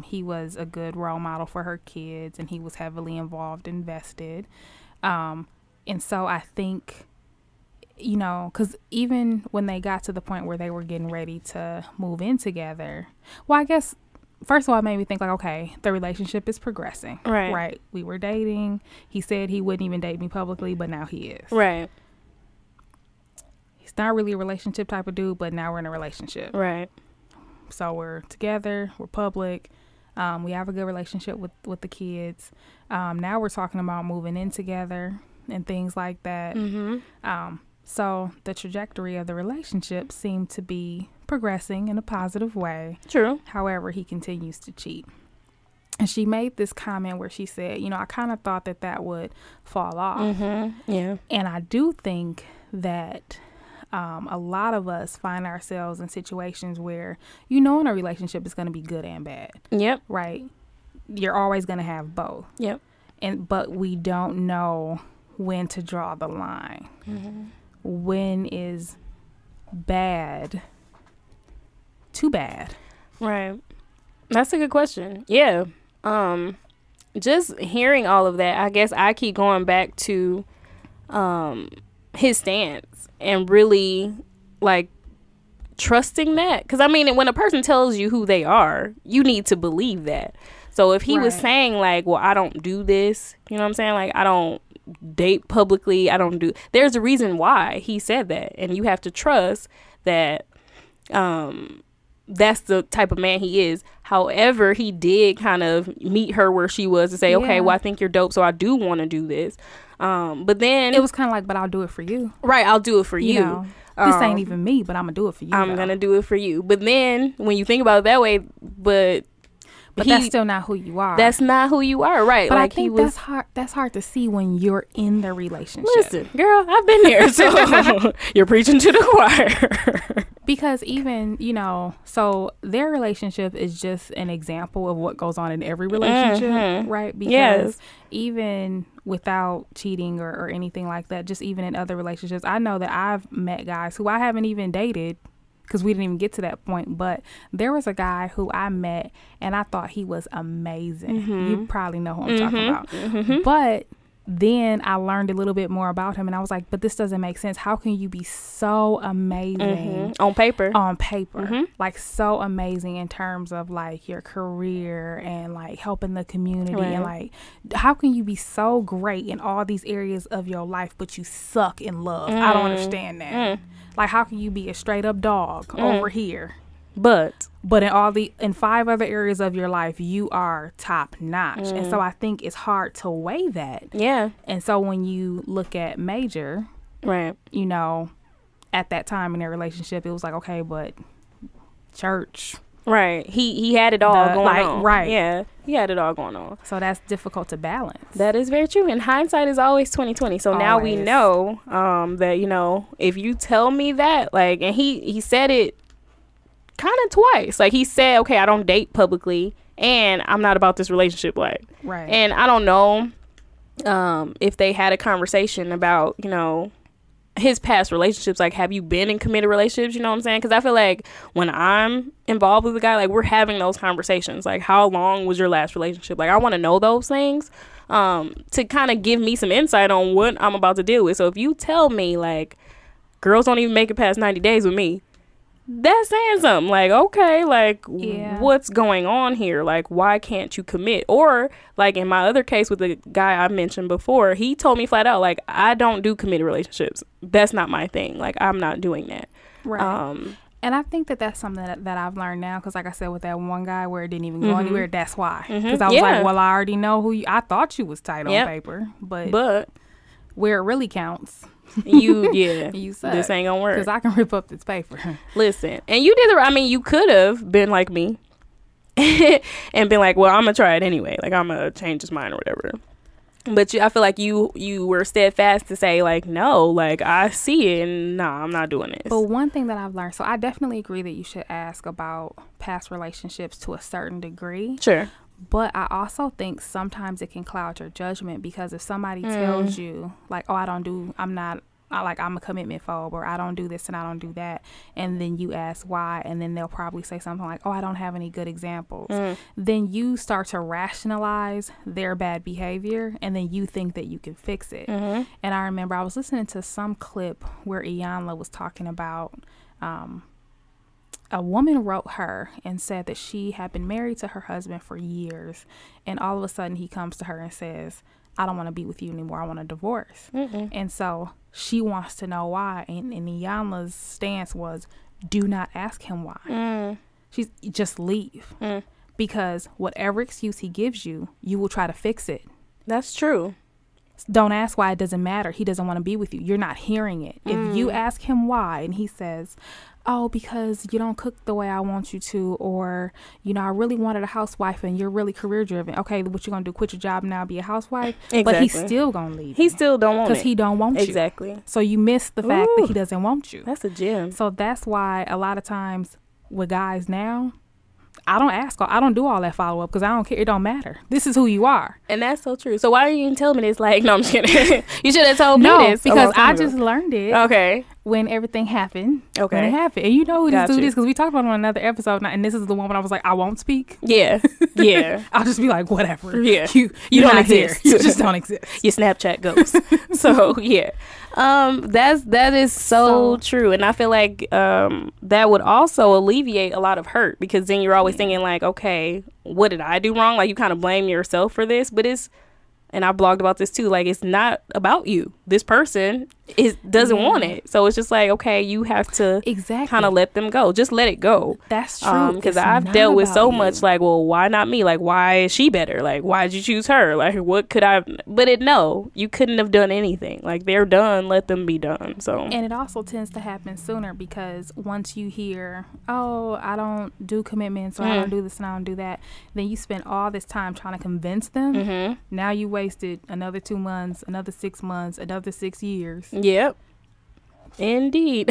He was a good role model for her kids, and he was heavily involved, invested. And so I think, because even when they got to the point where they were getting ready to move in together, well, I guess, first of all, it made me think like, okay, the relationship is progressing. Right. We were dating. He said he wouldn't even date me publicly, but now he is. Right. He's not really a relationship type of dude, but now we're in a relationship. Right. So we're together, we're public, we have a good relationship with the kids. Now we're talking about moving in together and things like that. So the trajectory of the relationship seemed to be progressing in a positive way. True. However, he continues to cheat. And she made this comment where she said, I kind of thought that would fall off. Yeah. And I do think that a lot of us find ourselves in situations where, in a relationship is going to be good and bad. Yep. Right. You're always going to have both. Yep. But we don't know when to draw the line. When is bad too bad? Right. That's a good question. Yeah. Just hearing all of that, I guess I keep going back to his stance and really like trusting that, because I mean, when a person tells you who they are, you need to believe that. So if he was saying like, well, I don't do this, you know what I'm saying, like I don't date publicly, there's a reason why he said that, and you have to trust that that's the type of man he is. However, he did kind of meet her where she was to say, okay, well, I think you're dope, so I do want to do this. But then it was kind of like, but I'll do it for you. Right, I'll do it for you. This ain't even me, but I'm gonna do it for you. I'm gonna do it for you. But then when you think about it that way, but that's still not who you are. That's not who you are, right? But like I think that's hard to see when you're in the relationship. Listen, girl, I've been there, so you're preaching to the choir. Because even, so their relationship is just an example of what goes on in every relationship, right? Because even without cheating or anything like that, just even in other relationships, I know that I've met guys who I haven't even dated, because we didn't even get to that point. But there was a guy who I met and I thought he was amazing. You probably know who I'm talking about. But then I learned a little bit more about him, and I was like, but this doesn't make sense. How can you be so amazing on paper? Like so amazing in terms of like your career and like helping the community, and like how can you be so great in all these areas of your life but you suck in love? I don't understand that. Like, how can you be a straight up dog over here, but in 5 other areas of your life you are top notch? And so I think it's hard to weigh that. Yeah. And so when you look at Major, right, you know, at that time in their relationship, it was like, okay, but church, right, he had it all going on, right? Yeah, he had it all going on. So that's difficult to balance. That is very true. And hindsight is always 20/20. So now we know that, you know, if you tell me that, like, and he said it kind of twice. Like, he said, okay, I don't date publicly and I'm not about this relationship life. Right. And I don't know if they had a conversation about, you know, his past relationships. Like, have you been in committed relationships? You know what I'm saying? Because I feel like when I'm involved with a guy, like, we're having those conversations. Like, how long was your last relationship? Like, I want to know those things to kind of give me some insight on what I'm about to deal with. So if you tell me, like, girls don't even make it past 90 days with me, that's saying something. Like, okay, like, what's going on here? Like, why can't you commit? Or, like, in my other case with the guy I mentioned before, he told me flat out, like, I don't do committed relationships. That's not my thing. Like, I'm not doing that. Right. And I think that that's something that I've learned now, because, like I said, with that one guy where it didn't even go anywhere, that's why. Because I was like, well, I already know who you... I thought you was tight on paper, but where it really counts... you suck. This ain't gonna work, because I can rip up this paper. Listen, and you did you could have been like me and been like, well, I'm gonna try it anyway, like, I'm gonna change his mind or whatever. But I feel like you were steadfast to say, like, no, like, I see it and nah, I'm not doing this. But one thing that I've learned, so I definitely agree that you should ask about past relationships to a certain degree. Sure. But I also think sometimes it can cloud your judgment, because if somebody tells you, like, oh, I'm a commitment phobe, or I don't do this and I don't do that, and then you ask why, and then they'll probably say something like, oh, I don't have any good examples. Then you start to rationalize their bad behavior, and then you think that you can fix it. And I remember I was listening to some clip where Iyanla was talking about a woman wrote her and said that she had been married to her husband for years, and all of a sudden he comes to her and says, I don't want to be with you anymore, I want a divorce. And so she wants to know why, and Iyanla's stance was, do not ask him why. She's just leave, because whatever excuse he gives you, you will try to fix it. That's true. Don't ask why. It doesn't matter. He doesn't want to be with you. You're not hearing it. If you ask him why, and he says, oh, because you don't cook the way I want you to, or, you know, I really wanted a housewife and you're really career driven. Okay, what you gonna do? Quit your job now, be a housewife? Exactly. But he's still gonna leave. He still don't want it, because he don't want you. Exactly. So you miss the fact that he doesn't want you. That's a gem. So that's why a lot of times with guys now, I don't do all that follow up, because I don't care. It don't matter. This is who you are. And that's so true. So why are you even telling me this? Like, no, I'm just kidding. You should have told me this. Because I just learned it. Okay. When everything happened. Okay. When it happened. And you know who just do this, because we talked about it on another episode, and this is the one when I was like, I won't speak. Yeah. Yeah. I'll just be like, whatever. Yeah. You don't exist. You just don't exist. Your Snapchat goes. So yeah. That is so true. And I feel like that would also alleviate a lot of hurt, because then you're always thinking like, okay, what did I do wrong? Like, you kind of blame yourself for this, but and I blogged about this too, like, it's not about you. This person doesn't want it. So it's just like, okay, you have to kind of let them go. Just let it go. That's true. Because I've dealt with so much, like, well, why not me? Like, why is she better? Like, why did you choose her? Like, what could I? But no, you couldn't have done anything. Like, they're done. Let them be done. So. And it also tends to happen sooner, because once you hear, oh, I don't do commitments, or I don't do this and I don't do that, then you spend all this time trying to convince them. Now you wasted another 2 months, another 6 months, another 6 years. Yep. Indeed.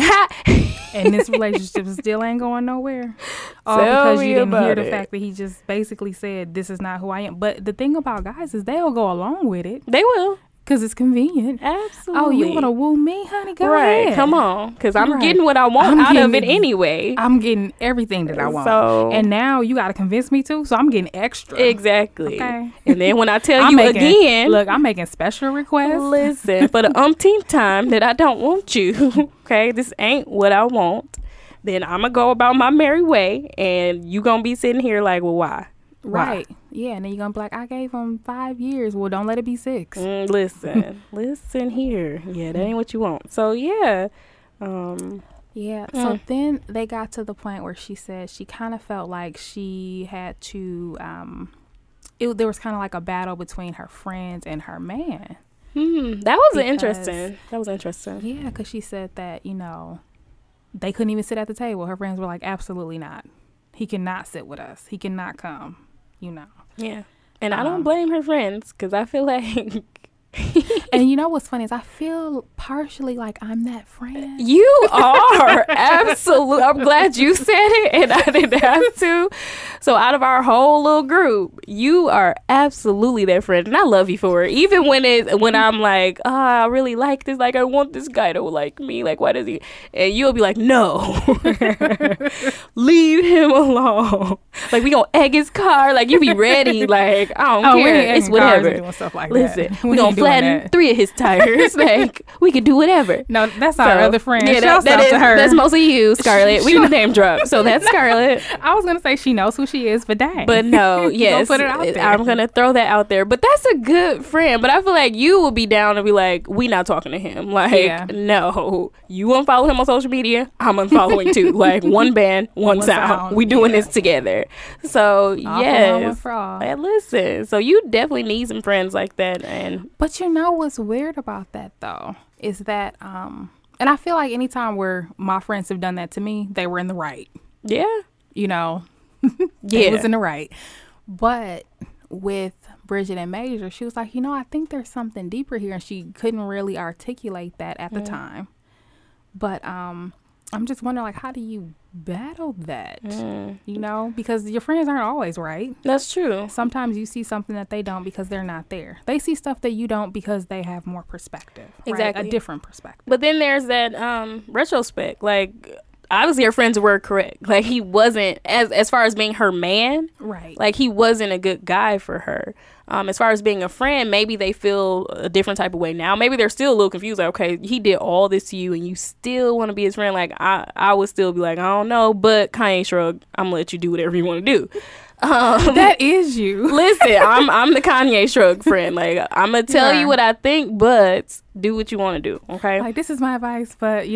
And this relationship still ain't going nowhere. All because you didn't hear the fact that he just basically said, this is not who I am. But the thing about guys is they'll go along with it. They will. Because it's convenient. Absolutely. Oh, you want to woo me, honey? Go ahead. Come on. Because I'm getting what I want out of it anyway. I'm getting everything that I want. And now you got to convince me to, so I'm getting extra. Exactly. Okay. And then when I tell you again. Look, I'm making special requests. Listen, for the umpteenth time that I don't want you, okay, this ain't what I want, then I'm going to go about my merry way, and you going to be sitting here like, well, why? Right. Yeah, and then you're going to be like, I gave him 5 years. Well, don't let it be 6. Listen here. Yeah, that ain't what you want. So, yeah. So then they got to the point where she said she kind of felt like she had to, there was kind of like a battle between her friends and her man. That was interesting. Yeah, because she said that, they couldn't even sit at the table. Her friends were like, absolutely not. He cannot sit with us. He cannot come. Yeah. And I don't blame her friends, because I feel like and you know what's funny is I feel partially like I'm that friend. You are. Absolutely. I'm glad you said it and I didn't have to. So out of our whole little group, you are absolutely that friend, and I love you for it. Even when I'm like, I really like this, like I want this guy to like me, like why does he? And you'll be like, no, leave him alone. Like we gonna egg his car, like you be ready, like I don't care, it's whatever. Doing stuff like Listen, that. we gonna flatten 3 of his tires. Like we can do whatever. No, that's our other friend. Yeah, that's mostly you, Scarlett. We gonna name drop. So that's Scarlett. I was gonna say she knows who she is, but dang. But no, yes, put it out there. I'm gonna throw that out there. But that's a good friend. But I feel like you will be down to be like, we not talking to him. Like, no, you unfollow him on social media. I'm unfollowing too. Like one band, one sound. We doing this together. So yes, and listen. So you definitely need some friends like that. But you know what's weird about that though is that and I feel like anytime where my friends have done that to me, they were in the right. Yeah. It was in the right. But with Bridget and Major, she was like, I think there's something deeper here, and she couldn't really articulate that at the time. But I'm just wondering, like, how do you battle that? Because your friends aren't always right. That's true. Sometimes you see something that they don't because they're not there. They see stuff that you don't because they have more perspective. Exactly. Right? A different perspective. But then there's that retrospect, like, obviously her friends were correct. Like he wasn't as far as being her man, right? Like he wasn't a good guy for her. As far as being a friend, maybe they feel a different type of way now. Maybe they're still a little confused. Like, okay, he did all this to you, and you still want to be his friend. Like I would still be like, I don't know, but Kanye shrugged. I'm gonna let you do whatever you want to do. That is you. Listen, I'm the Kanye shrug friend. Like I'm gonna tell you what I think, but do what you want to do. Okay. Like this is my advice, but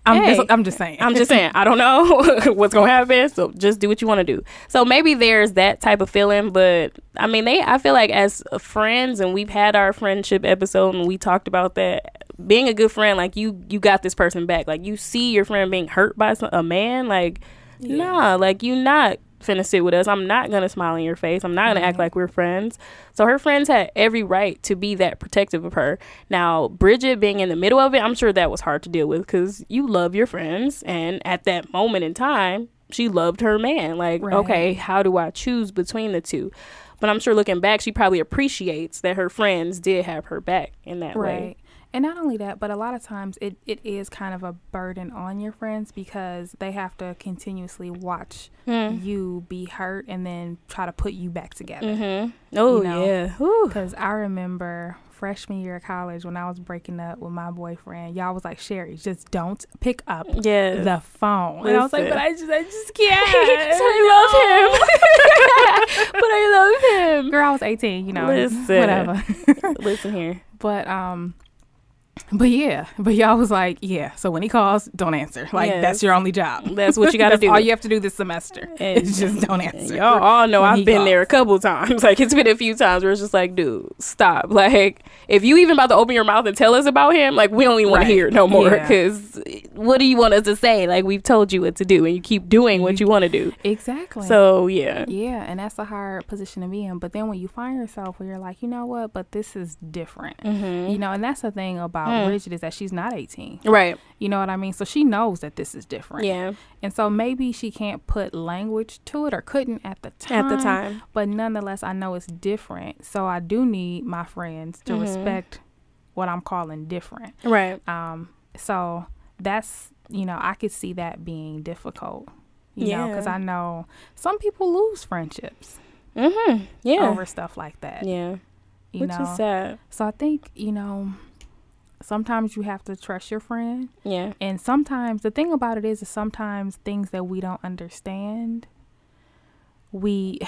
I'm just saying. I'm just saying. I don't know what's gonna happen, so just do what you want to do. So maybe there's that type of feeling, but I mean, I feel like as friends, and we've had our friendship episode, and we talked about that. Being a good friend, like you got this person back. Like you see your friend being hurt by a man, like nah, like you not finna sit with us. I'm not gonna smile in your face. I'm not gonna act like we're friends. So her friends had every right to be that protective of her. Now Bridget being in the middle of it, I'm sure that was hard to deal with because you love your friends, and at that moment in time she loved her man. Like okay, how do I choose between the two? But I'm sure looking back, she probably appreciates that her friends did have her back in that way. And not only that, but a lot of times it is kind of a burden on your friends because they have to continuously watch you be hurt and then try to put you back together. Oh, yeah. Because I remember freshman year of college when I was breaking up with my boyfriend, y'all was like, Sherry, just don't pick up the phone. And I was like, but I just can't. So I love him. But I love him. Girl, I was 18, Listen. whatever. Listen here. But y'all was like, so when he calls, don't answer. Like, that's your only job. That's what you got to do. All you have to do this semester is just don't answer. Y'all all know I've been there a couple times. Like, it's been a few times where it's just like, dude, stop. Like, if you even about to open your mouth and tell us about him, like, we don't even want to hear it no more. Because what do you want us to say? Like, we've told you what to do, and you keep doing what you want to do. Exactly. So, yeah. Yeah, and that's a hard position to be in. But then when you find yourself where you're like, you know what, but this is different. And that's the thing about Bridget is that she's not 18. Right. You know what I mean? So she knows that this is different. Yeah. And so maybe she can't put language to it or couldn't at the time. But nonetheless, I know it's different. So I do need my friends to respect what I'm calling different. Right. So that's, I could see that being difficult, know, because I know some people lose friendships over stuff like that. Yeah. Which is sad. So I think, sometimes you have to trust your friend. Yeah. And sometimes the thing about it is sometimes things that we don't understand, we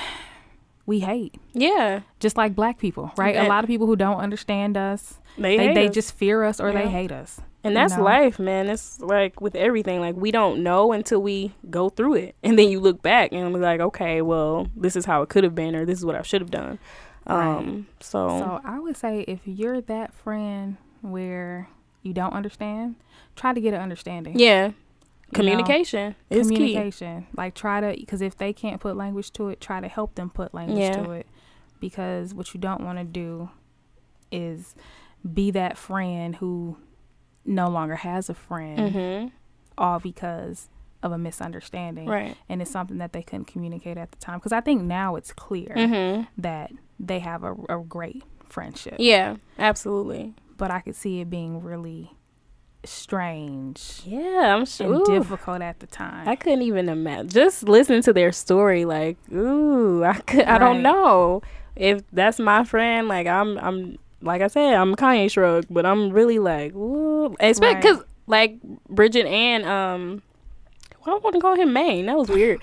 hate. Yeah. Just like black people, right? A lot of people who don't understand us, they just fear us or they hate us. And that's life, man. It's like with everything, like we don't know until we go through it. And then you look back and be like, okay, well, this is how it could have been, or this is what I should have done. Right. So I would say if you're that friend where you don't understand, try to get an understanding. Yeah. Communication is key. Like try to, because if they can't put language to it, try to help them put language to it. Because what you don't want to do is be that friend who no longer has a friend, all because of a misunderstanding. Right. And it's something that they couldn't communicate at the time. Because I think now it's clear that they have a great friendship. Yeah, absolutely. But I could see it being really strange. Yeah, I'm sure. And difficult at the time. I couldn't even imagine. Just listening to their story, like, I don't know if that's my friend. Like, I'm like I said, I'm Kanye Shrug, but I'm really like, ooh, especially because like Bridget and I want to call him Maine. That was weird.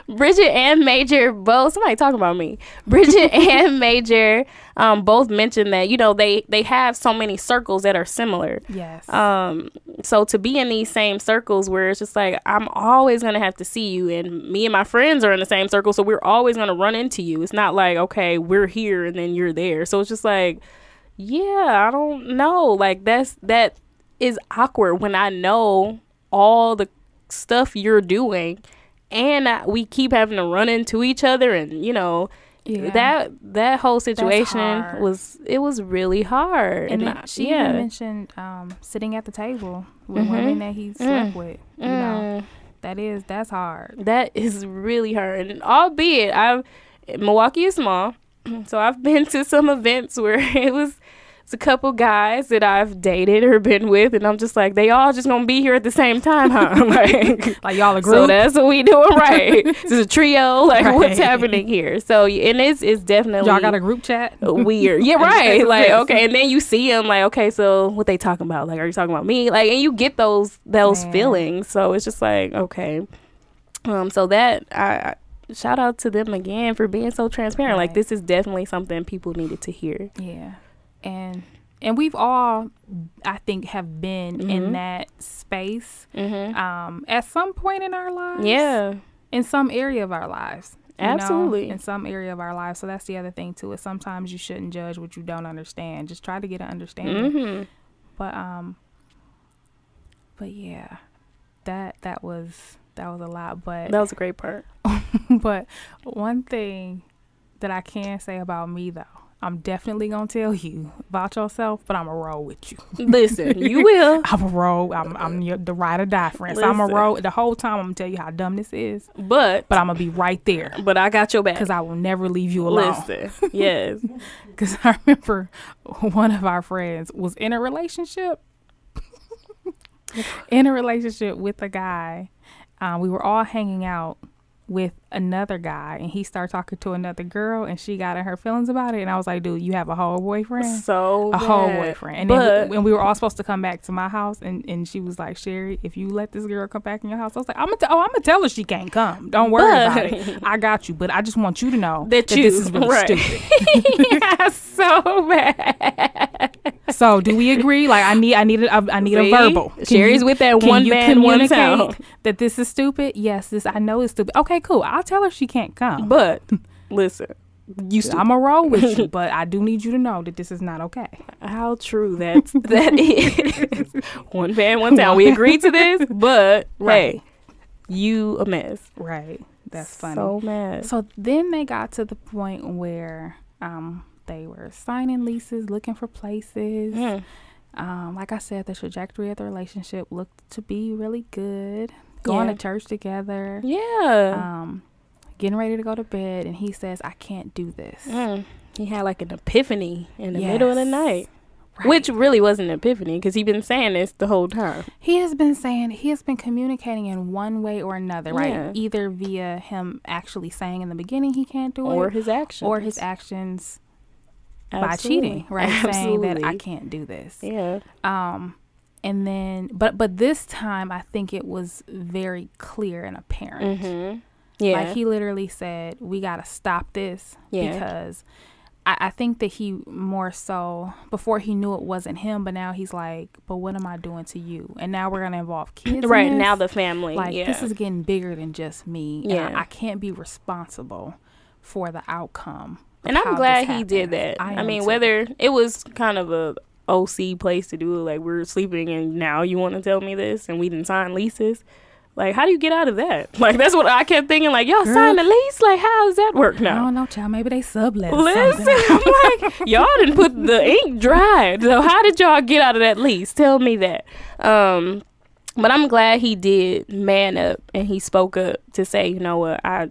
Bridget and Major both. Somebody talking about me. Bridget and Major both mentioned that they have so many circles that are similar. Yes. So to be in these same circles where it's just like I'm always gonna have to see you, and me and my friends are in the same circle, so we're always gonna run into you. It's not like okay, we're here and then you're there. So it's just like, yeah, I don't know. Like that is awkward when I know all the stuff you're doing and we keep having to run into each other, and that whole situation was really hard. And she even mentioned sitting at the table with women that he slept with. That's hard. That is really hard. And albeit Milwaukee is small, so I've been to some events where it's a couple guys that I've dated or been with, and I'm just like, they all just gonna be here at the same time, huh? like y'all a group. So that's what we doing, right? This is a trio. Like, what's happening here? So, and it's definitely y'all got a group chat. Weird, yeah, right? Like, okay, and then you see them, like, okay, so what they talking about? Like, are you talking about me? Like, and you get those feelings. So it's just like, okay, so that I shout out to them again for being so transparent. Like, this is definitely something people needed to hear. Yeah. And we've all, I think, have been in that space at some point in our lives. Yeah. In some area of our lives. Absolutely. In some area of our lives. So that's the other thing, too, is sometimes you shouldn't judge what you don't understand. Just try to get an understanding. But yeah, that was a lot. But that was a great part. But one thing that I can say about me, though, I'm definitely going to tell you about yourself, but I'm going to roll with you. Listen, you will. I'm a roll. I'm the ride or die friend. So I'm a roll. The whole time I'm going to tell you how dumb this is. But I'm going to be right there. But I got your back. Because I will never leave you alone. Listen, yes. Because I remember one of our friends was in a relationship. With a guy. We were all hanging out with another guy, and he started talking to another girl, and she got in her feelings about it, and I was like, dude, you have a whole boyfriend? So bad. Whole boyfriend. And then when we were all supposed to come back to my house, and she was like, Sherry, if you let this girl come back in your house, I was like, I'm gonna tell her she can't come. Don't worry about it. I got you, but I just want you to know that this is really stupid. Yeah, so bad. So do we agree? Like, I need a verbal. Sherry's with that one band, one sound. That this is stupid? Yes, I know it's stupid. Okay, cool. I'll tell her she can't come. But listen, I'm a roll with you, but I do need you to know that this is not okay. How true that is. One band, one sound. We agreed to this, but hey, you a mess. Right. That's funny. So mad. So then they got to the point where they were signing leases, looking for places. Like I said, the trajectory of the relationship looked to be really good. Going to church together. Yeah. Getting ready to go to bed, and he says, I can't do this. He had like an epiphany in the middle of the night. Right. Which really wasn't an epiphany, because he's been saying this the whole time. He has been communicating in one way or another, right? Yeah. Either via him actually saying in the beginning he can't do it. Or his actions. By cheating, right? Absolutely. Saying that I can't do this. Yeah. And then, but this time I think it was very clear and apparent. Mm-hmm. Yeah. Like he literally said, we got to stop this because I think that he more so, before he knew it wasn't him, but now he's like, but what am I doing to you? And now we're going to involve kids. Right. in this? Now the family. Like this is getting bigger than just me. Yeah. And I can't be responsible for the outcome. And I'm glad he did that. I mean, whether it was kind of a OC place to do it, like we're sleeping and now you want to tell me this and we didn't sign leases. Like, how do you get out of that? Like, that's what I kept thinking. Like, y'all signed a lease? Like, how does that work now? I don't know, child. Maybe they sublet. Listen, I'm like, y'all didn't put the ink dry. So how did y'all get out of that lease? Tell me that. But I'm glad he did man up and he spoke up to say, you know what, I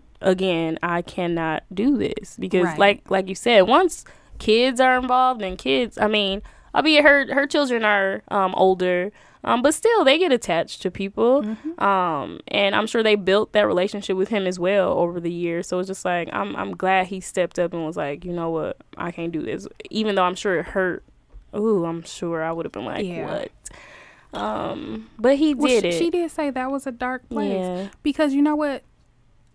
cannot do this. Because like you said, once kids are involved and kids, I mean, albeit her children are older, but still they get attached to people. Mm-hmm. And I'm sure they built that relationship with him as well over the years. So it's just like, I'm glad he stepped up and was like, you know what, I can't do this. Even though I'm sure it hurt. Ooh, I'm sure I would have been like, what? But he did it. She did say that was a dark place because you know what?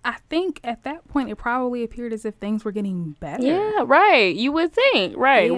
I think at that point it probably appeared as if things were getting better. Yeah, right. You would think, right? Yeah.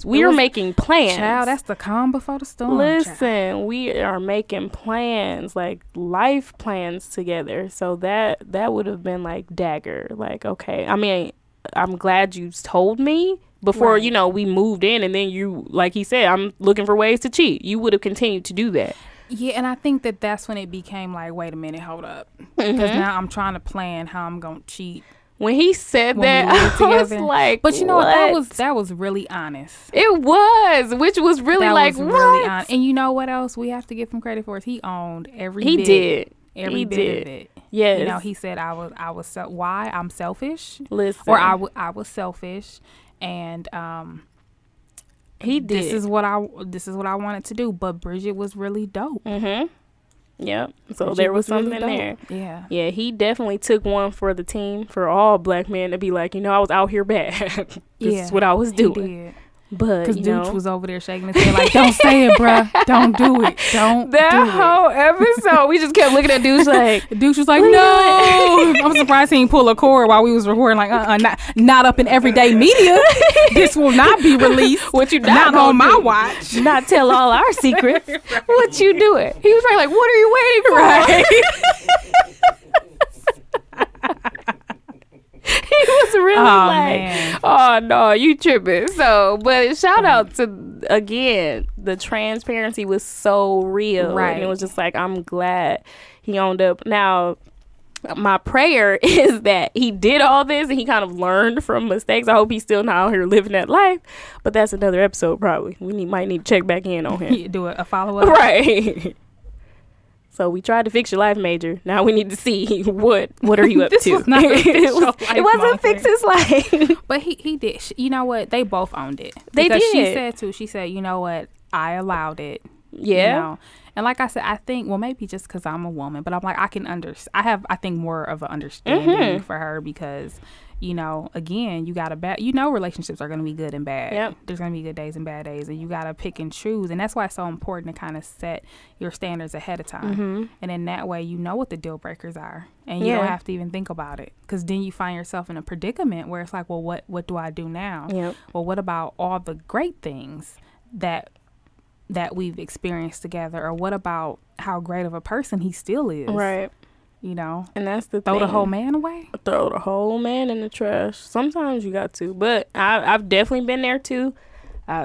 We were making plans. Child, that's the calm before the storm. Listen, we are making plans, like life plans together. So that would have been like dagger. Like, okay. I mean, I'm glad you told me before, you know, we moved in, and then you, like he said, I'm looking for ways to cheat. You would have continued to do that. Yeah, and I think that's when it became like, wait a minute, hold up. Because now I'm trying to plan how I'm going to cheat. When he said that, I was like, but you know what? That was really honest. It was, which was really what? Really honest. And you know what else we have to give him credit for is he owned every bit of it. Yes. You know, he said why I'm selfish. Listen. Or I was selfish, and he did. This is what I wanted to do, but Bridget was really dope. Mhm. Yep. So Bridget there was something really there. Yeah. Yeah, he definitely took one for the team, for all black men to be like, you know, I was out here bad. This is what I was doing. He did. But because Dooch was over there shaking his head like, don't say it, bruh. Don't do it. That whole episode, we just kept looking at Dooch like, Dooch was like, no. I'm surprised he didn't pull a cord while we was recording. Like, not up in everyday media. This will not be released. What you not on my watch. Not tell all our secrets. Right. What you doing? He was probably like, what are you waiting for? Right. He was really man. Oh no, you tripping. So, but shout out to, again, the transparency was so real. Right. And it was just like, I'm glad he owned up. Now, my prayer is that he did all this and he kind of learned from mistakes. I hope he's still not out here living that life. But that's another episode probably. We might need to check back in on him. Do a follow-up. Right. So we tried to fix your life, Major. Now we need to see what are you up to. It wasn't fix his life. But he did. You know what? They both owned it. They did. She said too. She said, you know what? I allowed it. Yeah. You know? And like I said, I think, well, maybe just because I'm a woman, but I'm like, I have, I think, more of an understanding for her because, you know, again, you got to relationships are going to be good and bad. Yep. There's going to be good days and bad days, and you got to pick and choose. And that's why it's so important to kind of set your standards ahead of time. Mm-hmm. And in that way, you know what the deal breakers are, and you don't have to even think about it. Because then you find yourself in a predicament where it's like, well, what do I do now? Yep. Well, what about all the great things that we've experienced together, or what about how great of a person he still is? Right. You know, and that's the throw thing. The whole man away. Throw the whole man in the trash. Sometimes you got to, but I've definitely been there too.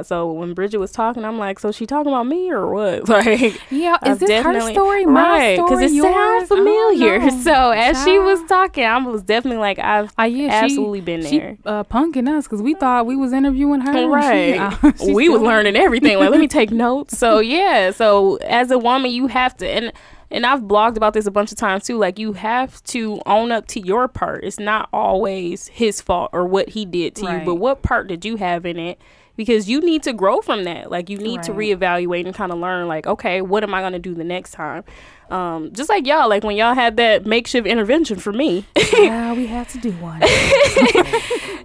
So when Bridget was talking, I'm like, so she talking about me or what? Like, yeah, is this her story? My story? Because it sounds familiar. Oh, no. So as she was talking, I was definitely like, I've absolutely been there. She punking us because we thought we was interviewing her. Right. We was learning everything. Like, let me take notes. So yeah. So as a woman, you have to, and And I've blogged about this a bunch of times too. Like, you have to own up to your part. It's not always his fault or what he did to you, but what part did you have in it? Because you need to grow from that. Like, you need to reevaluate and kind of learn, like, okay, what am I going to do the next time? Just like y'all, like when y'all had that makeshift intervention for me. Yeah, we had to do one.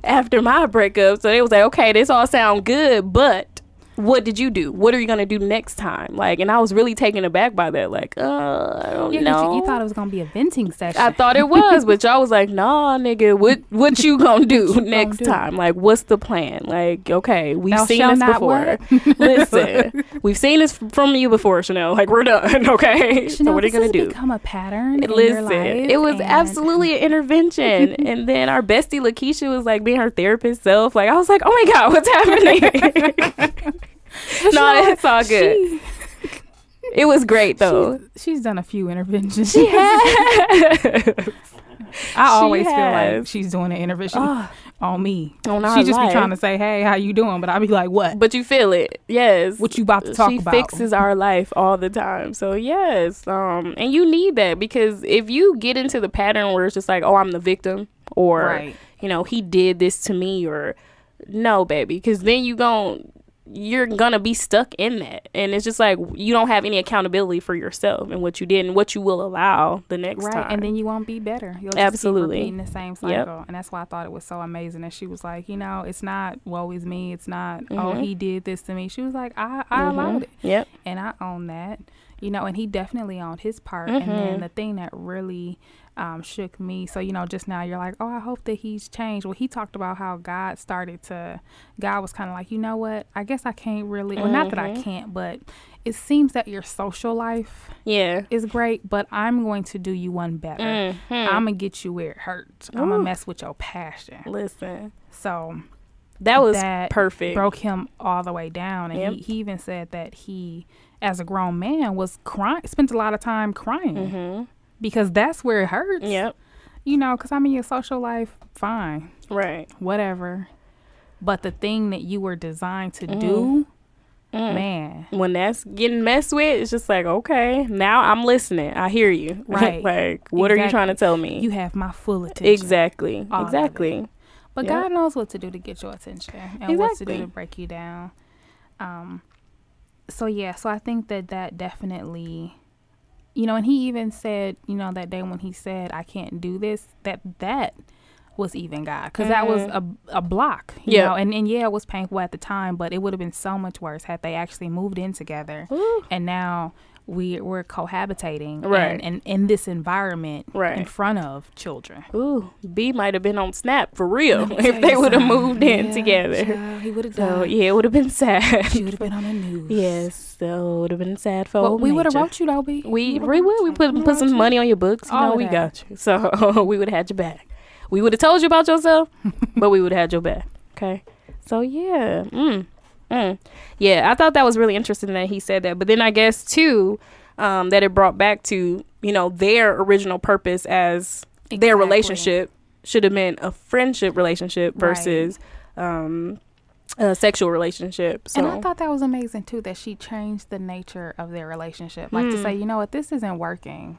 After my breakup. So it was like, okay, this all sound good, but what did you do? What are you going to do next time? Like, and I was really taken aback by that. Like, I don't know. You thought it was going to be a venting session. I thought it was, but y'all was like, nah, nigga, what you going to do next time? Like, what's the plan? Like, okay, we've seen this before. Listen, we've seen this from you before, Chanel. Like, we're done, okay? Chanel, so what are you going to do? Become a pattern in Listen, your life, it was absolutely an intervention. And then our bestie, Lakeisha, was like being her therapist self. Like, I was like, oh my God, what's happening? No, it's all good. It was great though. She's done a few interventions. She has. I always feel like she's doing an intervention on me. She just be trying to say, hey, how you doing? But I be like, what? But you feel it. Yes. What you about to talk about? She fixes our life all the time. So yes. And you need that, because if you get into the pattern where it's just like, oh, I'm the victim, or you know, he did this to me, or no, baby, because then you're gonna be stuck in that, and it's just like you don't have any accountability for yourself and what you did and what you will allow the next time, and then you won't be better. You'll just keep repeating the same cycle. Yep. And that's why I thought it was so amazing that she was like, you know, it's not woe is me, it's not oh, he did this to me. She was like, I allowed it. Yep. And I own that, you know, and he definitely owned his part. And then the thing that really shook me, so you know, just now you're like, oh, I hope that he's changed. Well, he talked about how God was kind of like, you know what, I guess I can't really, well, not that I can't, but it seems that your social life is great, but I'm going to do you one better. I'm gonna get you where it hurts. I'm gonna mess with your passion. Listen, so that was perfect. Broke him all the way down. And he even said that he, as a grown man, was crying, spent a lot of time crying. Because that's where it hurts. Yep. You know, because I mean, your social life, fine. Right. Whatever. But the thing that you were designed to do, man. When that's getting messed with, it's just like, okay, now I'm listening. I hear you. Right. Like, what are you trying to tell me? You have my full attention. Exactly. But God knows what to do to get your attention and what to do to break you down. So I think that definitely... You know, and he even said, you know, that day when he said, I can't do this, that was even God. Because that was a block, you know. And it was painful at the time, but it would have been so much worse had they actually moved in together. Ooh. And now we're cohabitating and in this environment in front of children. Ooh, B might have been on Snap for real if they would have moved in together. Yeah, he would have died. Yeah, it would have been sad. She would have been on the news. Yes, so it would have been sad for old we would have wrote you though, B. We put some money on your books. You know, we got you. So we would have had your back. We would have told you about yourself, but we would have had your back. Okay. So yeah. Yeah, I thought that was really interesting that he said that. But then I guess too, that it brought back to, you know, their original purpose as their relationship should have been a friendship relationship versus a sexual relationship. So. And I thought that was amazing too, that she changed the nature of their relationship. Like to say, you know what, this isn't working,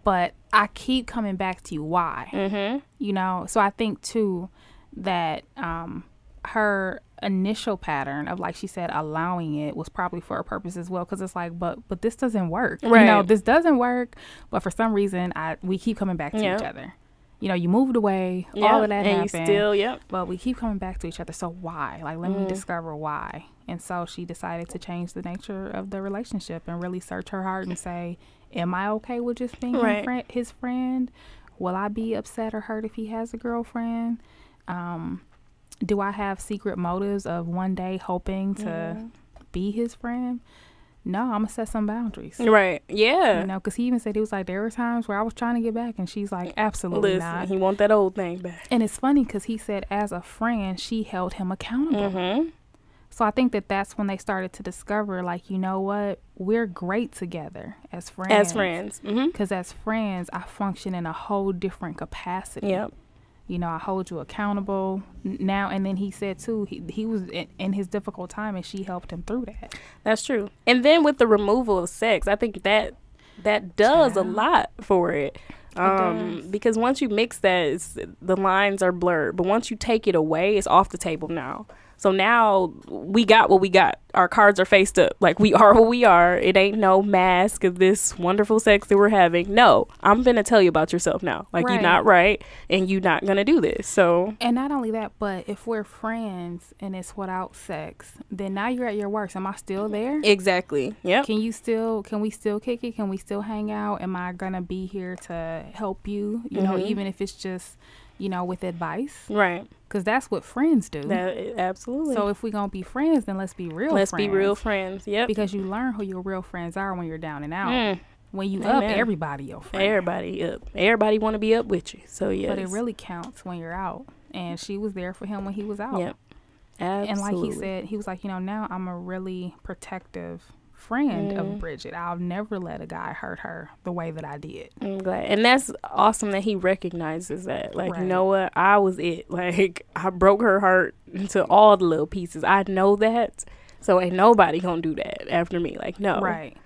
but I keep coming back to you. Why? You know, so I think too that her initial pattern of, like she said, allowing it was probably for a purpose as well, because it's like, but this doesn't work. You know, this doesn't work, but for some reason we keep coming back to each other. You know, you moved away, all of that happened, you still, but we keep coming back to each other. So why? Like, let me discover why. And so she decided to change the nature of the relationship and really search her heart and say, am I okay with just being his friend? Will I be upset or hurt if he has a girlfriend? Do I have secret motives of one day hoping to be his friend? No, I'm going to set some boundaries. Right. Yeah. You know, because he even said, he was like, there were times where I was trying to get back, and she's like, absolutely not. He want that old thing back. And it's funny because he said, as a friend, she held him accountable. So I think that's when they started to discover, like, you know what? We're great together as friends. Because as friends, I function in a whole different capacity. Yep. You know, I hold you accountable now. And then he said, too, he was in his difficult time, and she helped him through that. That's true. And then with the removal of sex, I think that that does a lot for it. Because once you mix that, the lines are blurred. But once you take it away, it's off the table now. So now we got what we got. Our cards are faced up. Like, we are what we are. It ain't no mask of this wonderful sex that we're having. No, I'm going to tell you about yourself now. Like, you're not right, and you're not going to do this. So, and not only that, but if we're friends and it's without sex, then now you're at your worst. Am I still there? Exactly. Yeah. Can we still kick it? Can we still hang out? Am I going to be here to help you? You know, even if it's just, you know, with advice. Right. Because that's what friends do. Absolutely. So if we're going to be friends, then let's be real friends. Let's be real friends. Yep. Because you learn who your real friends are when you're down and out. When you up, everybody your friend. Everybody up. Everybody want to be up with you. So, yes. But it really counts when you're out. And she was there for him when he was out. Yep. Absolutely. And like he said, he was like, you know, now I'm a really protective friend of Bridget. I'll never let a guy hurt her the way that I did. I'm glad. And that's awesome that he recognizes that. Like, you know what? I was it. Like, I broke her heart into all the little pieces. I know that. So ain't nobody gonna do that after me. Like, no. Right.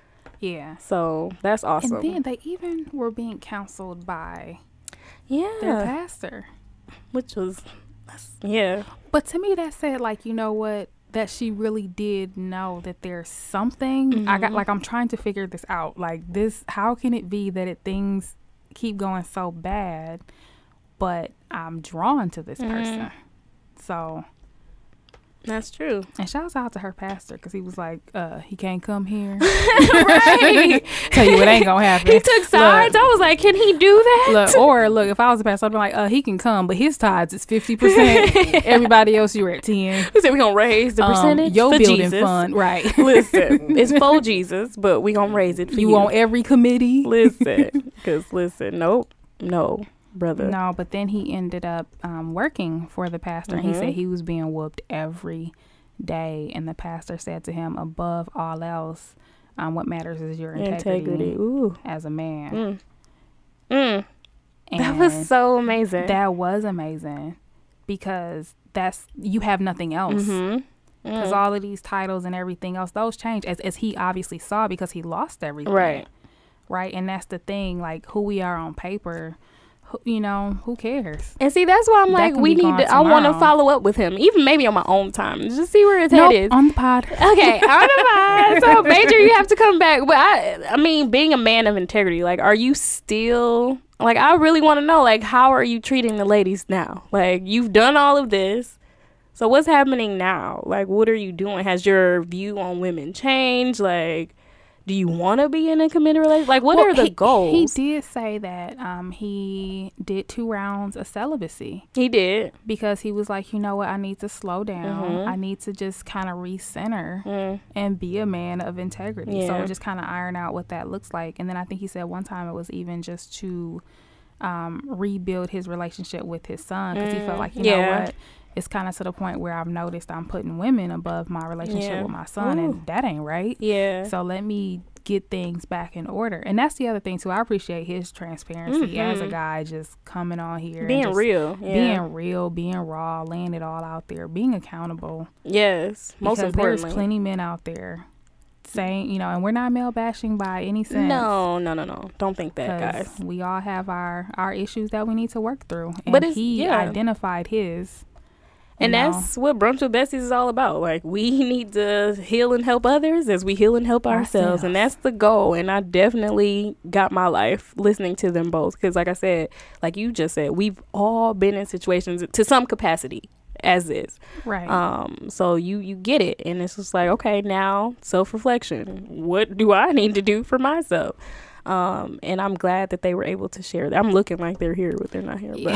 Yeah. So that's awesome. And then they even were being counseled by their pastor. Which was, But to me that said, like, you know what? That she really did know that there's something. I'm trying to figure this out. Like, this, how can it be that things keep going so bad, but I'm drawn to this person? So that's true. And shouts out to her pastor, because he was like, he can't come here. Right. Tell you what ain't gonna happen. He took sides. I was like, can he do that? Look, if I was a pastor, I'd be like, he can come, but his tithes is 50%. Everybody else, you're at 10. We said we're gonna raise the percentage your for building Jesus. fund, right? Listen, it's for Jesus, but we gonna raise it for you. You on every committee? Listen, no. Brother. No, but then he ended up working for the pastor. He said he was being whooped every day, and the pastor said to him, above all else, what matters is your integrity. Ooh. As a man. That was so amazing. That was amazing, because you have nothing else. Because all of these titles and everything else, those change, as he obviously saw, because he lost everything. Right. And that's the thing, like, who we are on paper, you know, who cares? And see, that's why I'm like, we need to, I want to follow up with him, even maybe on my own time, just see where his head is. On the pod. Okay, on the pod. So, Major, you have to come back. But I mean, being a man of integrity, like, are you still, like, I really want to know, like, how are you treating the ladies now? Like, you've done all of this. So what's happening now? Like, what are you doing? Has your view on women changed? Like, do you want to be in a committed relationship? Like, what are the goals? He did say that he did 2 rounds of celibacy. He did. Because he was like, you know what? I need to slow down. I need to just kind of recenter and be a man of integrity. So just kind of iron out what that looks like. And then I think he said one time it was even just to rebuild his relationship with his son, because he felt like, you know what? It's kind of to the point where I've noticed I'm putting women above my relationship with my son, and that ain't right. So let me get things back in order. And that's the other thing too. I appreciate his transparency as a guy, just coming on here, being real, being raw, laying it all out there, being accountable. Yes, most importantly, there's plenty men out there saying, you know, and we're not male bashing by any sense. No. Don't think that, guys. We all have our issues that we need to work through, and but he identified his. And that's what Brunch with Besties is all about. Like, we need to heal and help others as we heal and help ourselves. And that's the goal. And I definitely got my life listening to them both. Because, like I said, like you just said, we've all been in situations to some capacity as is. Right. So you get it. And it's just like, okay, now self-reflection. What do I need to do for myself? And I'm glad that they were able to share that. I'm looking like they're here, but they're not here. But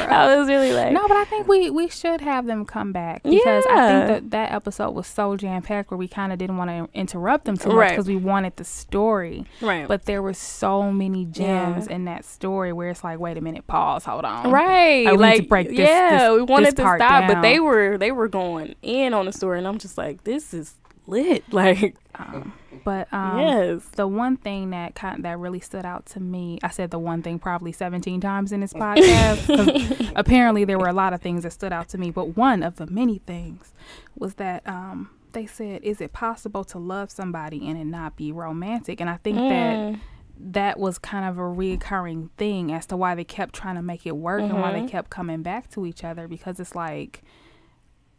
I was really like, no, but I think we should have them come back, because I think that episode was so jam-packed where we kind of didn't want to interrupt them too much, because we wanted the story. Right. But there were so many gems in that story where it's like, wait a minute, pause, hold on. Right. We need to break this, we wanted to stop down. But they were going in on the story, and I'm just like, this is lit. Like, but the one thing that really stood out to me, I said the one thing probably 17 times in this podcast, 'cause apparently there were a lot of things that stood out to me, but one of the many things was that they said, is it possible to love somebody and it not be romantic? And I think that was kind of a reoccurring thing as to why they kept trying to make it work and why they kept coming back to each other, because it's like,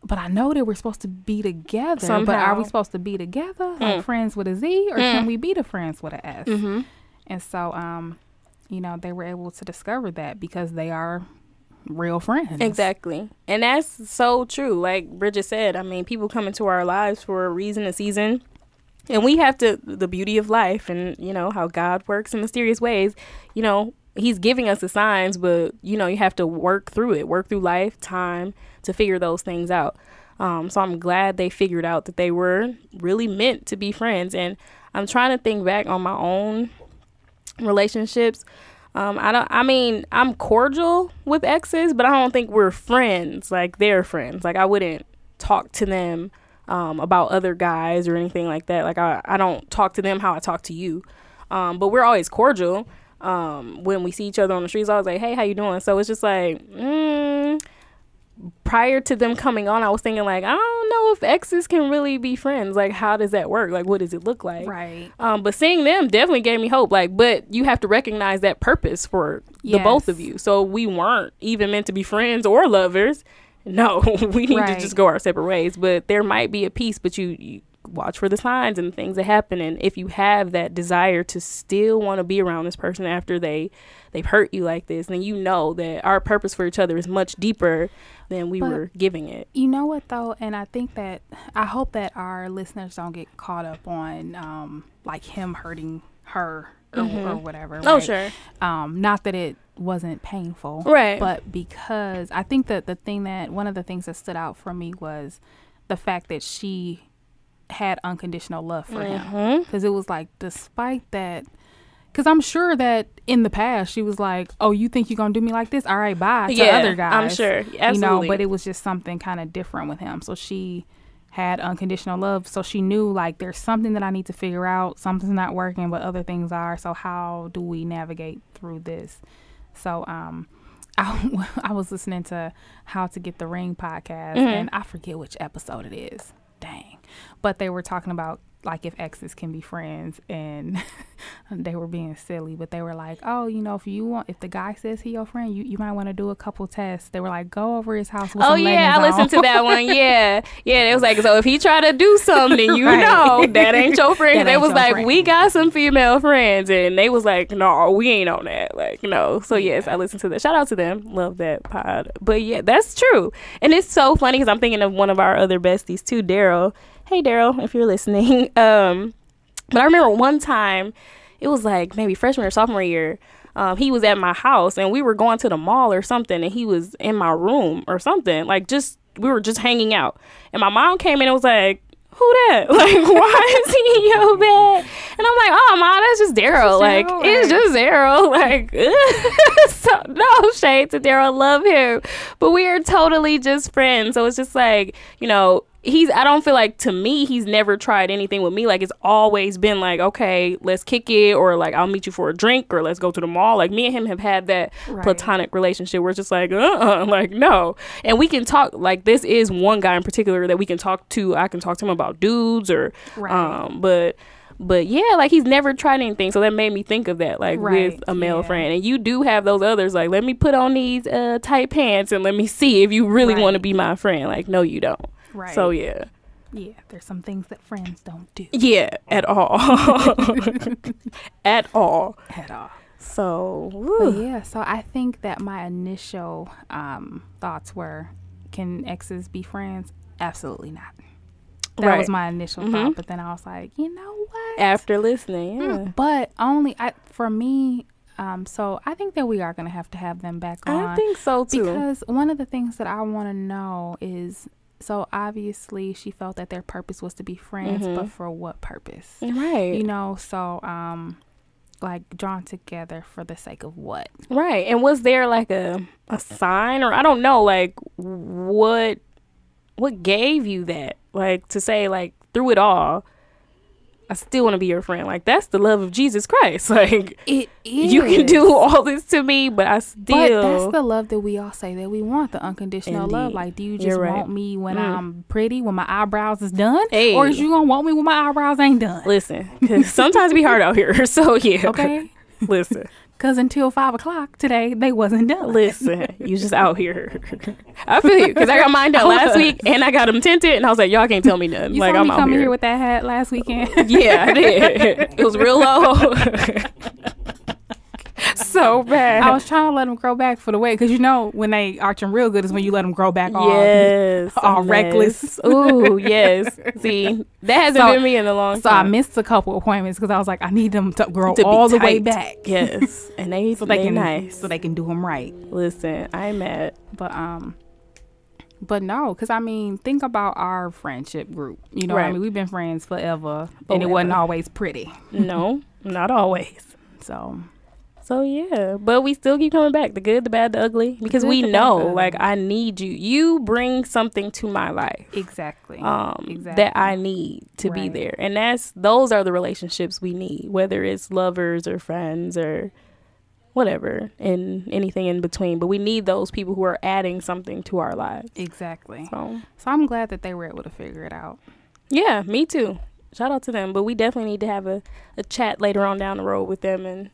but I know that we're supposed to be together. Somehow. But are we supposed to be together, like friends with a Z, or can we be the friends with a S? And so, you know, they were able to discover that because they are real friends. Exactly. And that's so true. Like Bridget said, I mean, people come into our lives for a reason, a season, and we have to, the beauty of life and, you know, how God works in mysterious ways, you know, he's giving us the signs, but, you know, you have to work through life, time to figure those things out. So I'm glad they figured out that they were really meant to be friends. And I'm trying to think back on my own relationships. I'm cordial with exes, but I don't think we're friends. Like, they're friends. Like, I wouldn't talk to them about other guys or anything like that. Like, I don't talk to them how I talk to you. But we're always cordial. When we see each other on the streets, I was like, hey, how you doing? So it's just like, prior to them coming on, I was thinking like, I don't know if exes can really be friends. Like, how does that work? Like, what does it look like? Right. But seeing them definitely gave me hope. Like, but you have to recognize that purpose for the both of you. So we weren't even meant to be friends or lovers. No, we need to just go our separate ways. But there might be a piece, but you watch for the signs and things that happen. And if you have that desire to still want to be around this person after they've hurt you like this, then you know that our purpose for each other is much deeper than we were giving it. You know what, though? And I think that I hope that our listeners don't get caught up on like him hurting her or whatever. Right? Oh, sure. Not that it wasn't painful. Right. But because I think that one of the things that stood out for me was the fact that she had unconditional love for him. Because it was like, despite that, because I'm sure that in the past she was like, oh, you think you're gonna do me like this? All right, bye, to other guys. I'm sure. Absolutely. You know, but it was just something kind of different with him. So she had unconditional love. So she knew, like, there's something that I need to figure out. Something's not working, but other things are. So how do we navigate through this? So I was listening to How to Get the Ring podcast, and I forget which episode it is. Dang. But they were talking about, like, if exes can be friends, and they were being silly, but they were like, oh, you know, if the guy says he your friend, you might want to do a couple tests. They were like, go over his house with some leggings I listened to that one. Yeah, it was like, so if he try to do something, you know that ain't your friend. They was like, we got some female friends, and they was like, no, we ain't on that, like, no. So yes, I listened to that. Shout out to them. Love that pod. But yeah, that's true. And it's so funny because I'm thinking of one of our other besties too, Daryl. Hey, Daryl, if you're listening. But I remember one time, it was like maybe freshman or sophomore year, he was at my house and we were going to the mall or something, and he was in my room or something. Like, we were just hanging out. And my mom came in and was like, who that? Like, why is he in your bed? And I'm like, oh, Mom, that's just Daryl. Like, it's just Daryl. Like, so, no shade to Daryl. Love him. But we are totally just friends. So it's just like, you know, I don't feel like, to me, he's never tried anything with me. Like, it's always been like, okay, let's kick it, or like, I'll meet you for a drink, or let's go to the mall. Like, me and him have had that platonic relationship where it's just like, like, no. And we can talk, like, this is one guy in particular that we can talk to. I can talk to him about dudes or, but yeah, like, he's never tried anything. So that made me think of that, like, with a male friend. And you do have those others, like, let me put on these tight pants and let me see if you really want to be my friend. Like, no, you don't. Right. So yeah, there's some things that friends don't do. Yeah, at all. at all. So so I think that my initial thoughts were, can exes be friends? Absolutely not. That was my initial thought, but then I was like, you know what? After listening, but only for me. So I think that we are going to have them back on. I think so too. Because one of the things that I want to know is, so obviously she felt that their purpose was to be friends, but for what purpose? Right. You know, so like, drawn together for the sake of what? Right. And was there like a sign, or I don't know, like, what gave you that? Like, to say, like, through it all, I still want to be your friend. Like, that's the love of Jesus Christ. Like, it is. You can do all this to me, but I still. But that's the love that we all say that we want, the unconditional love. Like, do you just want me when I'm pretty, when my eyebrows is done? Hey. Or is you going to want me when my eyebrows ain't done? Listen, because sometimes we hard out here. So, yeah. Okay. Listen. Because until 5 o'clock today, they wasn't done. Listen, you just out here. I feel you, because I got mine done last week, and I got them tinted, and I was like, y'all can't tell me nothing. You like, saw I'm me out coming here. here with that hat last weekend. Yeah, I did. It was real low. So bad. I was trying to let them grow back for the way, because when they arching real good is when you let them grow back all reckless. Ooh, yes. See, that hasn't been me in a long time. So I missed a couple appointments because I was like, I need them to grow all the way back. Yes, and they nice, so they can do them right. Listen, I ain't mad, but no, because I mean, think about our friendship group. Right. I mean, we've been friends forever, and it wasn't always pretty. No, not always. So yeah, but we still keep coming back, the good, the bad, the ugly, because we know, like, I need you. You bring something to my life. Exactly. That I need to be there. And those are the relationships we need, whether it's lovers or friends or whatever, and anything in between. But we need those people who are adding something to our lives. Exactly. So I'm glad that they were able to figure it out. Yeah, me too. Shout out to them. But we definitely need to have a chat later on down the road with them and,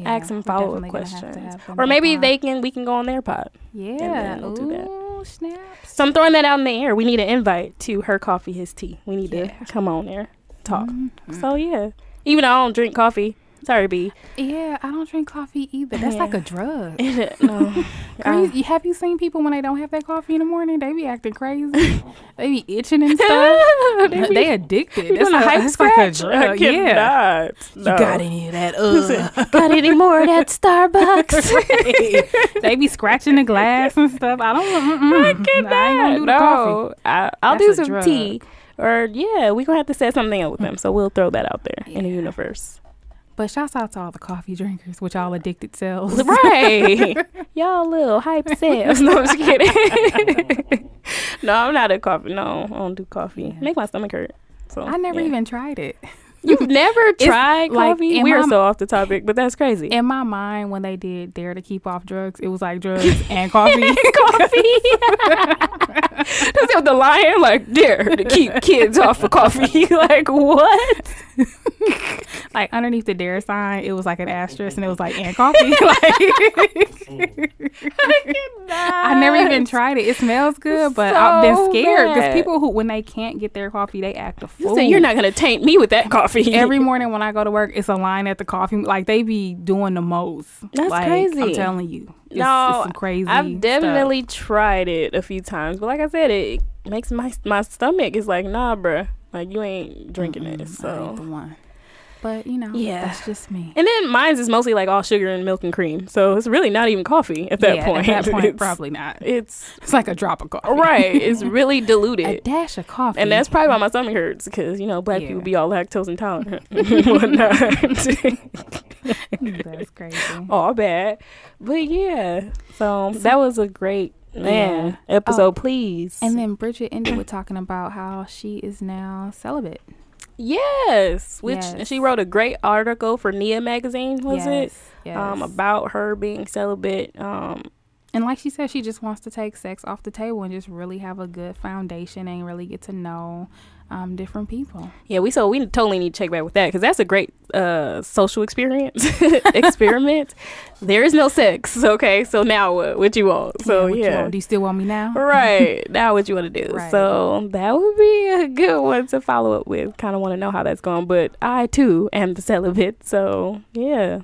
ask some follow-up questions. Or maybe we can go on their pod. Yeah. And we'll do that. Snaps. So I'm throwing that out in the air. We need an invite to Her Coffee, His Tea. We need to come on there, talk. Mm-hmm. So, yeah. Even though I don't drink coffee. Sorry, B. Yeah, I don't drink coffee either. That's like a drug. No. Crazy. Have you seen people when they don't have their coffee in the morning? They be acting crazy. They be itching and stuff. They addicted. It's like a drug. Yeah. No. You got any of that? Got any more of that Starbucks? They be scratching the glass and stuff. I ain't gonna do the coffee. I'll do some tea. Or, we gonna have to set something up with them. So we'll throw that out there in the universe. But shouts out to all the coffee drinkers, which all addicted selves. Right. Y'all little hype selves. No, I'm just kidding. No, I'm not a coffee. No, I don't do coffee. Make my stomach hurt. So I never even tried it. You've never tried coffee? Like, we are so off the topic, but that's crazy. In my mind, when they did Dare to Keep Off Drugs, it was like drugs and coffee. Coffee. That's what the lion, like, dare to keep kids off of coffee. Like, what? Like, underneath the Dare sign, it was like an asterisk, and it was like, and coffee. I never even tried it. It smells good, but I've been scared because people who, when they can't get their coffee, they act a fool. So you're not going to taint me with that coffee. Every morning when I go to work, it's a line at the coffee. Like, they be doing the most. That's crazy. I'm telling you. It's some crazy I've definitely tried it a few times. But like I said, it makes my stomach is like, nah, bruh. Like, you ain't drinking this. So. I ain't the one. But, that's just me. And then mine's is mostly like all sugar and milk and cream. So it's really not even coffee at that point. At that point, probably not. It's like a drop of coffee. Right. It's really diluted. A dash of coffee. And that's probably why my stomach hurts because, black people be all lactose intolerant and whatnot. That's crazy. All bad. But yeah. So that was a great episode, please. And then Bridget ended with talking about how she is now celibate. Yes, she wrote a great article for Nia magazine, was it? Yes. About her being celibate. And like she said, she just wants to take sex off the table and just really have a good foundation and really get to know different people. Yeah, we totally need to check back with that because that's a great social experiment. There is no sex, okay? So now what you want? So what you want? Do you still want me now? Right. Now what you want to do? Right. So that would be a good one to follow up with. Kind of want to know how that's going, but I too am the celibate. So yeah.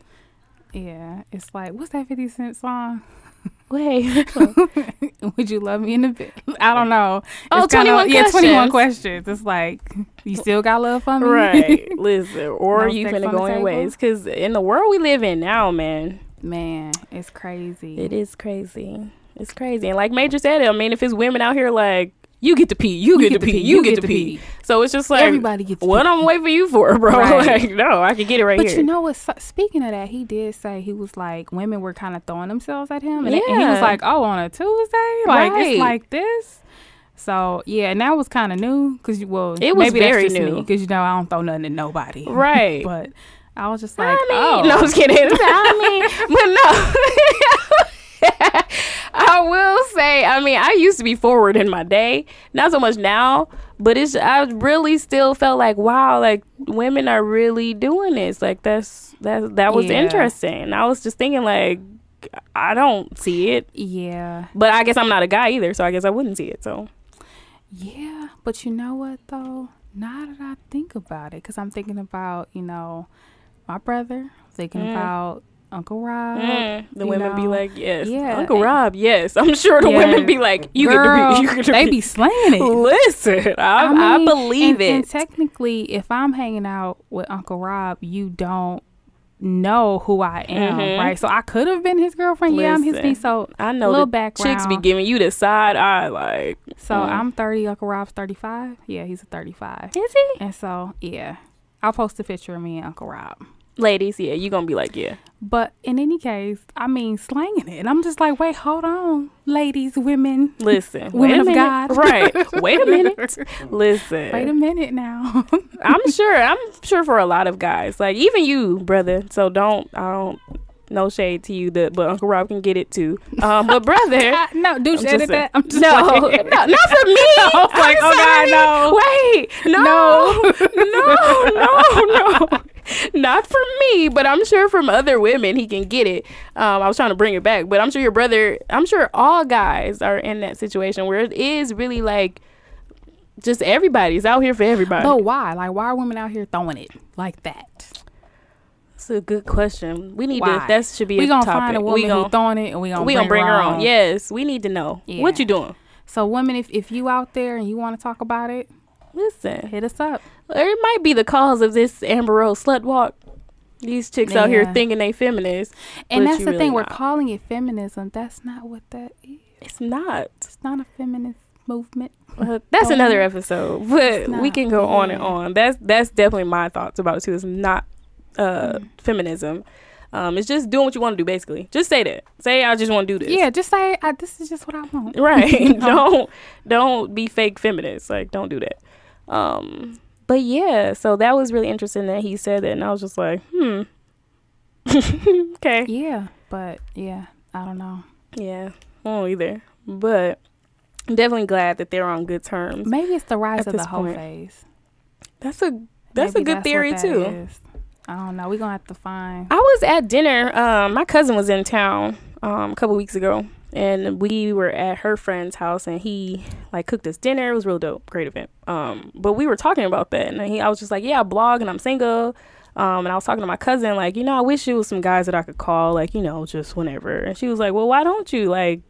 Yeah, it's like, what's that 50 Cent song? Wait. Would you love me in a bit? I don't know. Oh, 21 questions. 21 questions. It's like, you still got love for me? Right. Listen, or you finna go in ways. Because in the world we live in now, man, it's crazy. It is crazy. It's crazy. And like Major said, I mean, if it's women out here like, you get to pee, you get to pee, you get to pee. So it's just like, everybody gets to what pee. I'm waiting for you for, bro? Right. Like, no, I can get it right here. But you know what? Speaking of that, he did say he was like, women were kind of throwing themselves at him. And, and he was like, oh, on a Tuesday? Like, it's like this? So yeah, and that was kind of new because it was maybe very that's just new because I don't throw nothing at nobody, right? But I was just like, no, I'm just kidding. But no, I will say, I used to be forward in my day, not so much now, but I really still felt like, wow, like women are really doing this. Like that was interesting. I was just thinking like, I don't see it. Yeah. But I guess I'm not a guy either, so I guess I wouldn't see it. So. Yeah, but you know what though? Now that I think about it, because I'm thinking about, my brother, thinking about Uncle Rob. The women be like, yes. Yeah. Uncle Rob, yes. I'm sure the women be like, you they be slinging it. Listen, I believe it. And technically, if I'm hanging out with Uncle Rob, you don't know who I am, right? So I could have been his girlfriend. Listen, I'm his niece. So I know little the background. chicks be giving you the side eye, like. So I'm 30. Uncle Rob's 35. Yeah, he's a 35. Is he? And so yeah, I'll post a picture of me and Uncle Rob. Ladies, yeah, you gonna be like, yeah. But in any case, slanging it. And I'm just like, wait, hold on, ladies, women. Listen, women of God. Right. Wait a minute. Listen. Wait a minute now. I'm sure for a lot of guys, like even you, brother. So no shade to you, but Uncle Rob can get it too. But brother, no, do shade at that. No, not for me. I was like, oh God, no. Wait, no. Not for me, but I'm sure from other women he can get it. I was trying to bring it back, but I'm sure your brother, I'm sure all guys are in that situation where it is really like just everybody's out here for everybody. But why? Like, why are women out here throwing it like that? That's a good question. We need to. That should be a topic. We gonna find a woman who's throwing it, and we gonna bring her on. Yes, we need to know what you doing. So, women, if you out there and you want to talk about it, listen, hit us up. It might be the cause of this Amber Rose slut walk. These chicks out here thinking they feminists, and that's the really thing. We're calling it feminism. That's not what that is. It's not. It's not a feminist movement. That's another episode, but we can go on and on. That's definitely my thoughts about it too. It's not feminism. It's just doing what you want to do, basically. Just say that. Say, I just want to do this. Yeah, just say, this is just what I want. Right. Don't be fake feminist. Like, don't do that. But yeah, so that was really interesting that he said that, and I was just like, okay. Yeah, but yeah, I don't know. Yeah, I don't either. But I'm definitely glad that they're on good terms. Maybe it's the rise of the hoe phase. That's a good theory too. Is. I don't know. We're going to have to find. I was at dinner. My cousin was in town a couple weeks ago, and we were at her friend's house, and he cooked us dinner. It was real dope. Great event. But we were talking about that, and I was just like, yeah, I blog and I'm single. And I was talking to my cousin, like, I wish it was some guys that I could call, just whenever. And she was like, well, why don't you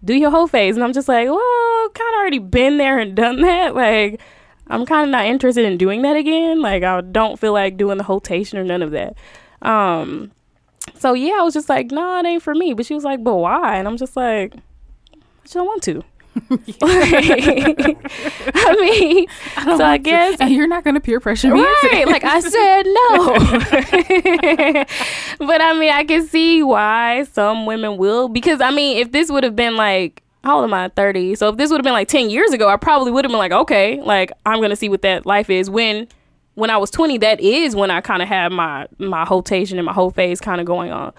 do your whole phase? And I'm just like, well, kind of already been there and done that. I'm kind of not interested in doing that again. I don't feel like doing the wholetation or none of that. So yeah, I was just like, no, it ain't for me. But she was like, but why? And I'm just like, I just don't want to. I guess. And you're not going to peer pressure me. Right. I said no. But I can see why some women will. Because if this would have been how old am I? 30. So if this would have been 10 years ago, I probably would have been okay, I'm going to see what that life is. When I was 20, that is when I kind of had my wholetation and my whole phase kind of going on.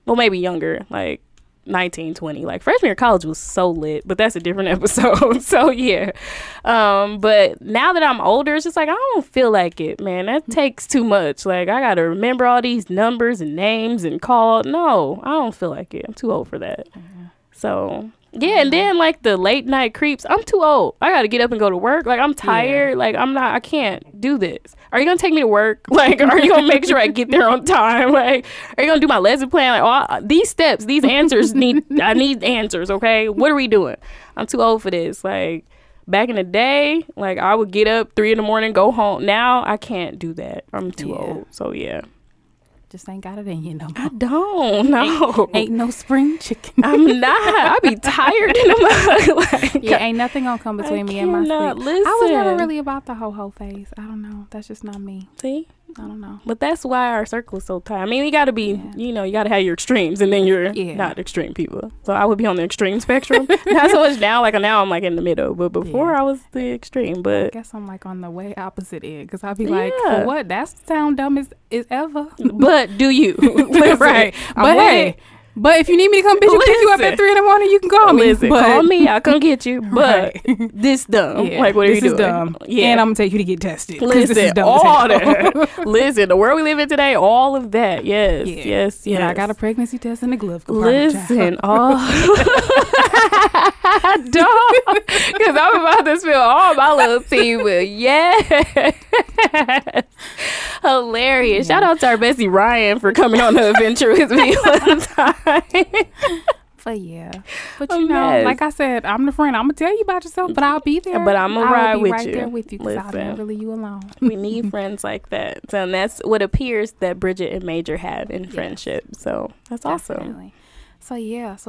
Well, maybe younger, 19, 20. Freshman year of college was so lit, but that's a different episode. So yeah. But now that I'm older, it's just I don't feel like it, man. That takes too much. I got to remember all these numbers and names and call. No, I don't feel like it. I'm too old for that. So yeah, and then the late night creeps, I'm too old. I gotta get up and go to work. I'm tired. I can't do this. Are you gonna take me to work? Are you gonna make sure I get there on time? Are you gonna do my lesson plan? These steps, these answers I need answers, okay? What are we doing? I'm too old for this. Back in the day, I would get up 3 a.m, go home. Now I can't do that. I'm too old. So yeah. Just ain't got it in you no more. I don't know. Ain't no spring chicken. I'm not. I be tired in the mug. Yeah, ain't nothing gonna come between me and my sleep. Listen. I was never really about the ho-ho phase. I don't know. That's just not me. See? I don't know. But that's why our circle is so tight. I mean, you got to be, you got to have your extremes, and then you're not extreme people. So I would be on the extreme spectrum. Not so much now. Like now I'm like in the middle. But before I was the extreme. But I guess I'm like on the way opposite end. Because I'd be like, for what? That sound dumb as ever. But do you? Right. But hey. But if you need me to come pick you up at 3 a.m, you can call me. Call me. I'll come get you. But this dumb. Yeah, like, what are you doing? This is dumb. Yeah. And I'm going to take you to get tested. Listen, this is dumb all that. Listen, the world we live in today, all of that. Yes. Yes. Yeah, I got a pregnancy test in the glove compartment. Listen. Dog. Because I'm about to spill all my little tea with hilarious. Shout out to our bestie Ryan for coming on the adventure with me one time. But you know, like I said, I'm the friend. I'm gonna tell you about yourself, but I'll be there. But I'm gonna ride with right you. There with you, because I'll never leave you alone. We need friends like that. So, and that's what appears that Bridget and Major had in friendship. So that's awesome. So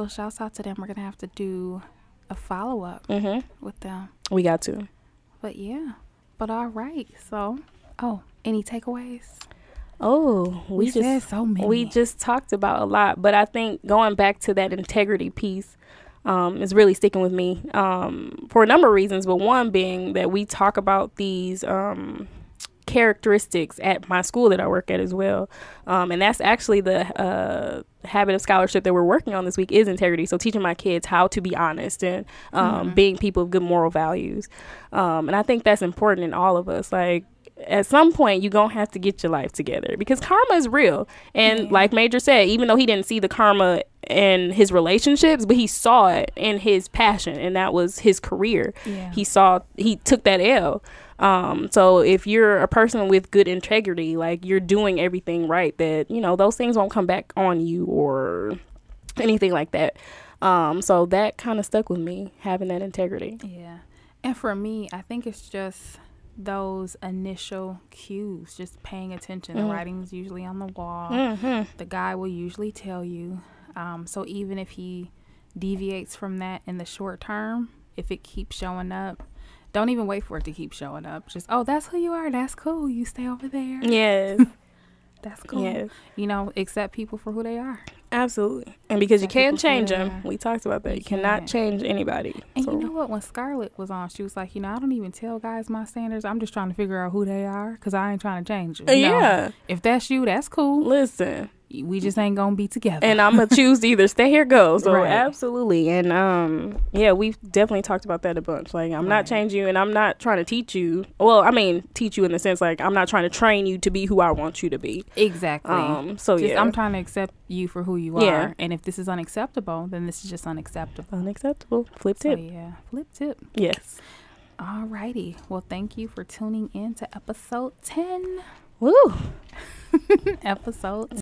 shouts out to them. We're gonna have to do a follow-up with them. We got to. But all right. So any takeaways? We said so many. We just talked about a lot, but I think going back to that integrity piece is really sticking with me for a number of reasons, but one being that we talk about these characteristics at my school that I work at as well, and that's actually the habit of scholarship that we're working on this week is integrity. So teaching my kids how to be honest and being people of good moral values, and I think that's important in all of us. Like, at some point you're gonna have to get your life together, because karma is real. And like Major said, even though he didn't see the karma in his relationships, but he saw it in his passion, and that was his career. He took that L. So if you're a person with good integrity, like you're doing everything right, that those things won't come back on you or anything like that. So that kind of stuck with me, having that integrity. And for me, I think it's just those initial cues, just paying attention. The writing's usually on the wall. The guy will usually tell you. So even if he deviates from that in the short term, if it keeps showing up, don't even wait for it to keep showing up. Just, that's who you are. That's cool. You stay over there. Yes. That's cool. Yes. Accept people for who they are. Absolutely. And because you can't change them. We talked about that. You cannot change anybody. And you know what? When Scarlett was on, she was like, I don't even tell guys my standards. I'm just trying to figure out who they are, because I ain't trying to change them. If that's you, that's cool. Listen. We just ain't gonna be together. And I'm gonna choose to either stay here, go. So absolutely. And we've definitely talked about that a bunch. Like, I'm not changing you, and I'm not trying to teach you. Well, I mean, teach you in the sense, like, I'm not trying to train you to be who I want you to be. Exactly. I'm trying to accept you for who you are. And if this is unacceptable, then this is just unacceptable. Unacceptable. Flip tip. Flip tip. Yes. Alrighty. Well, thank you for tuning in to episode 10. Woo. Episode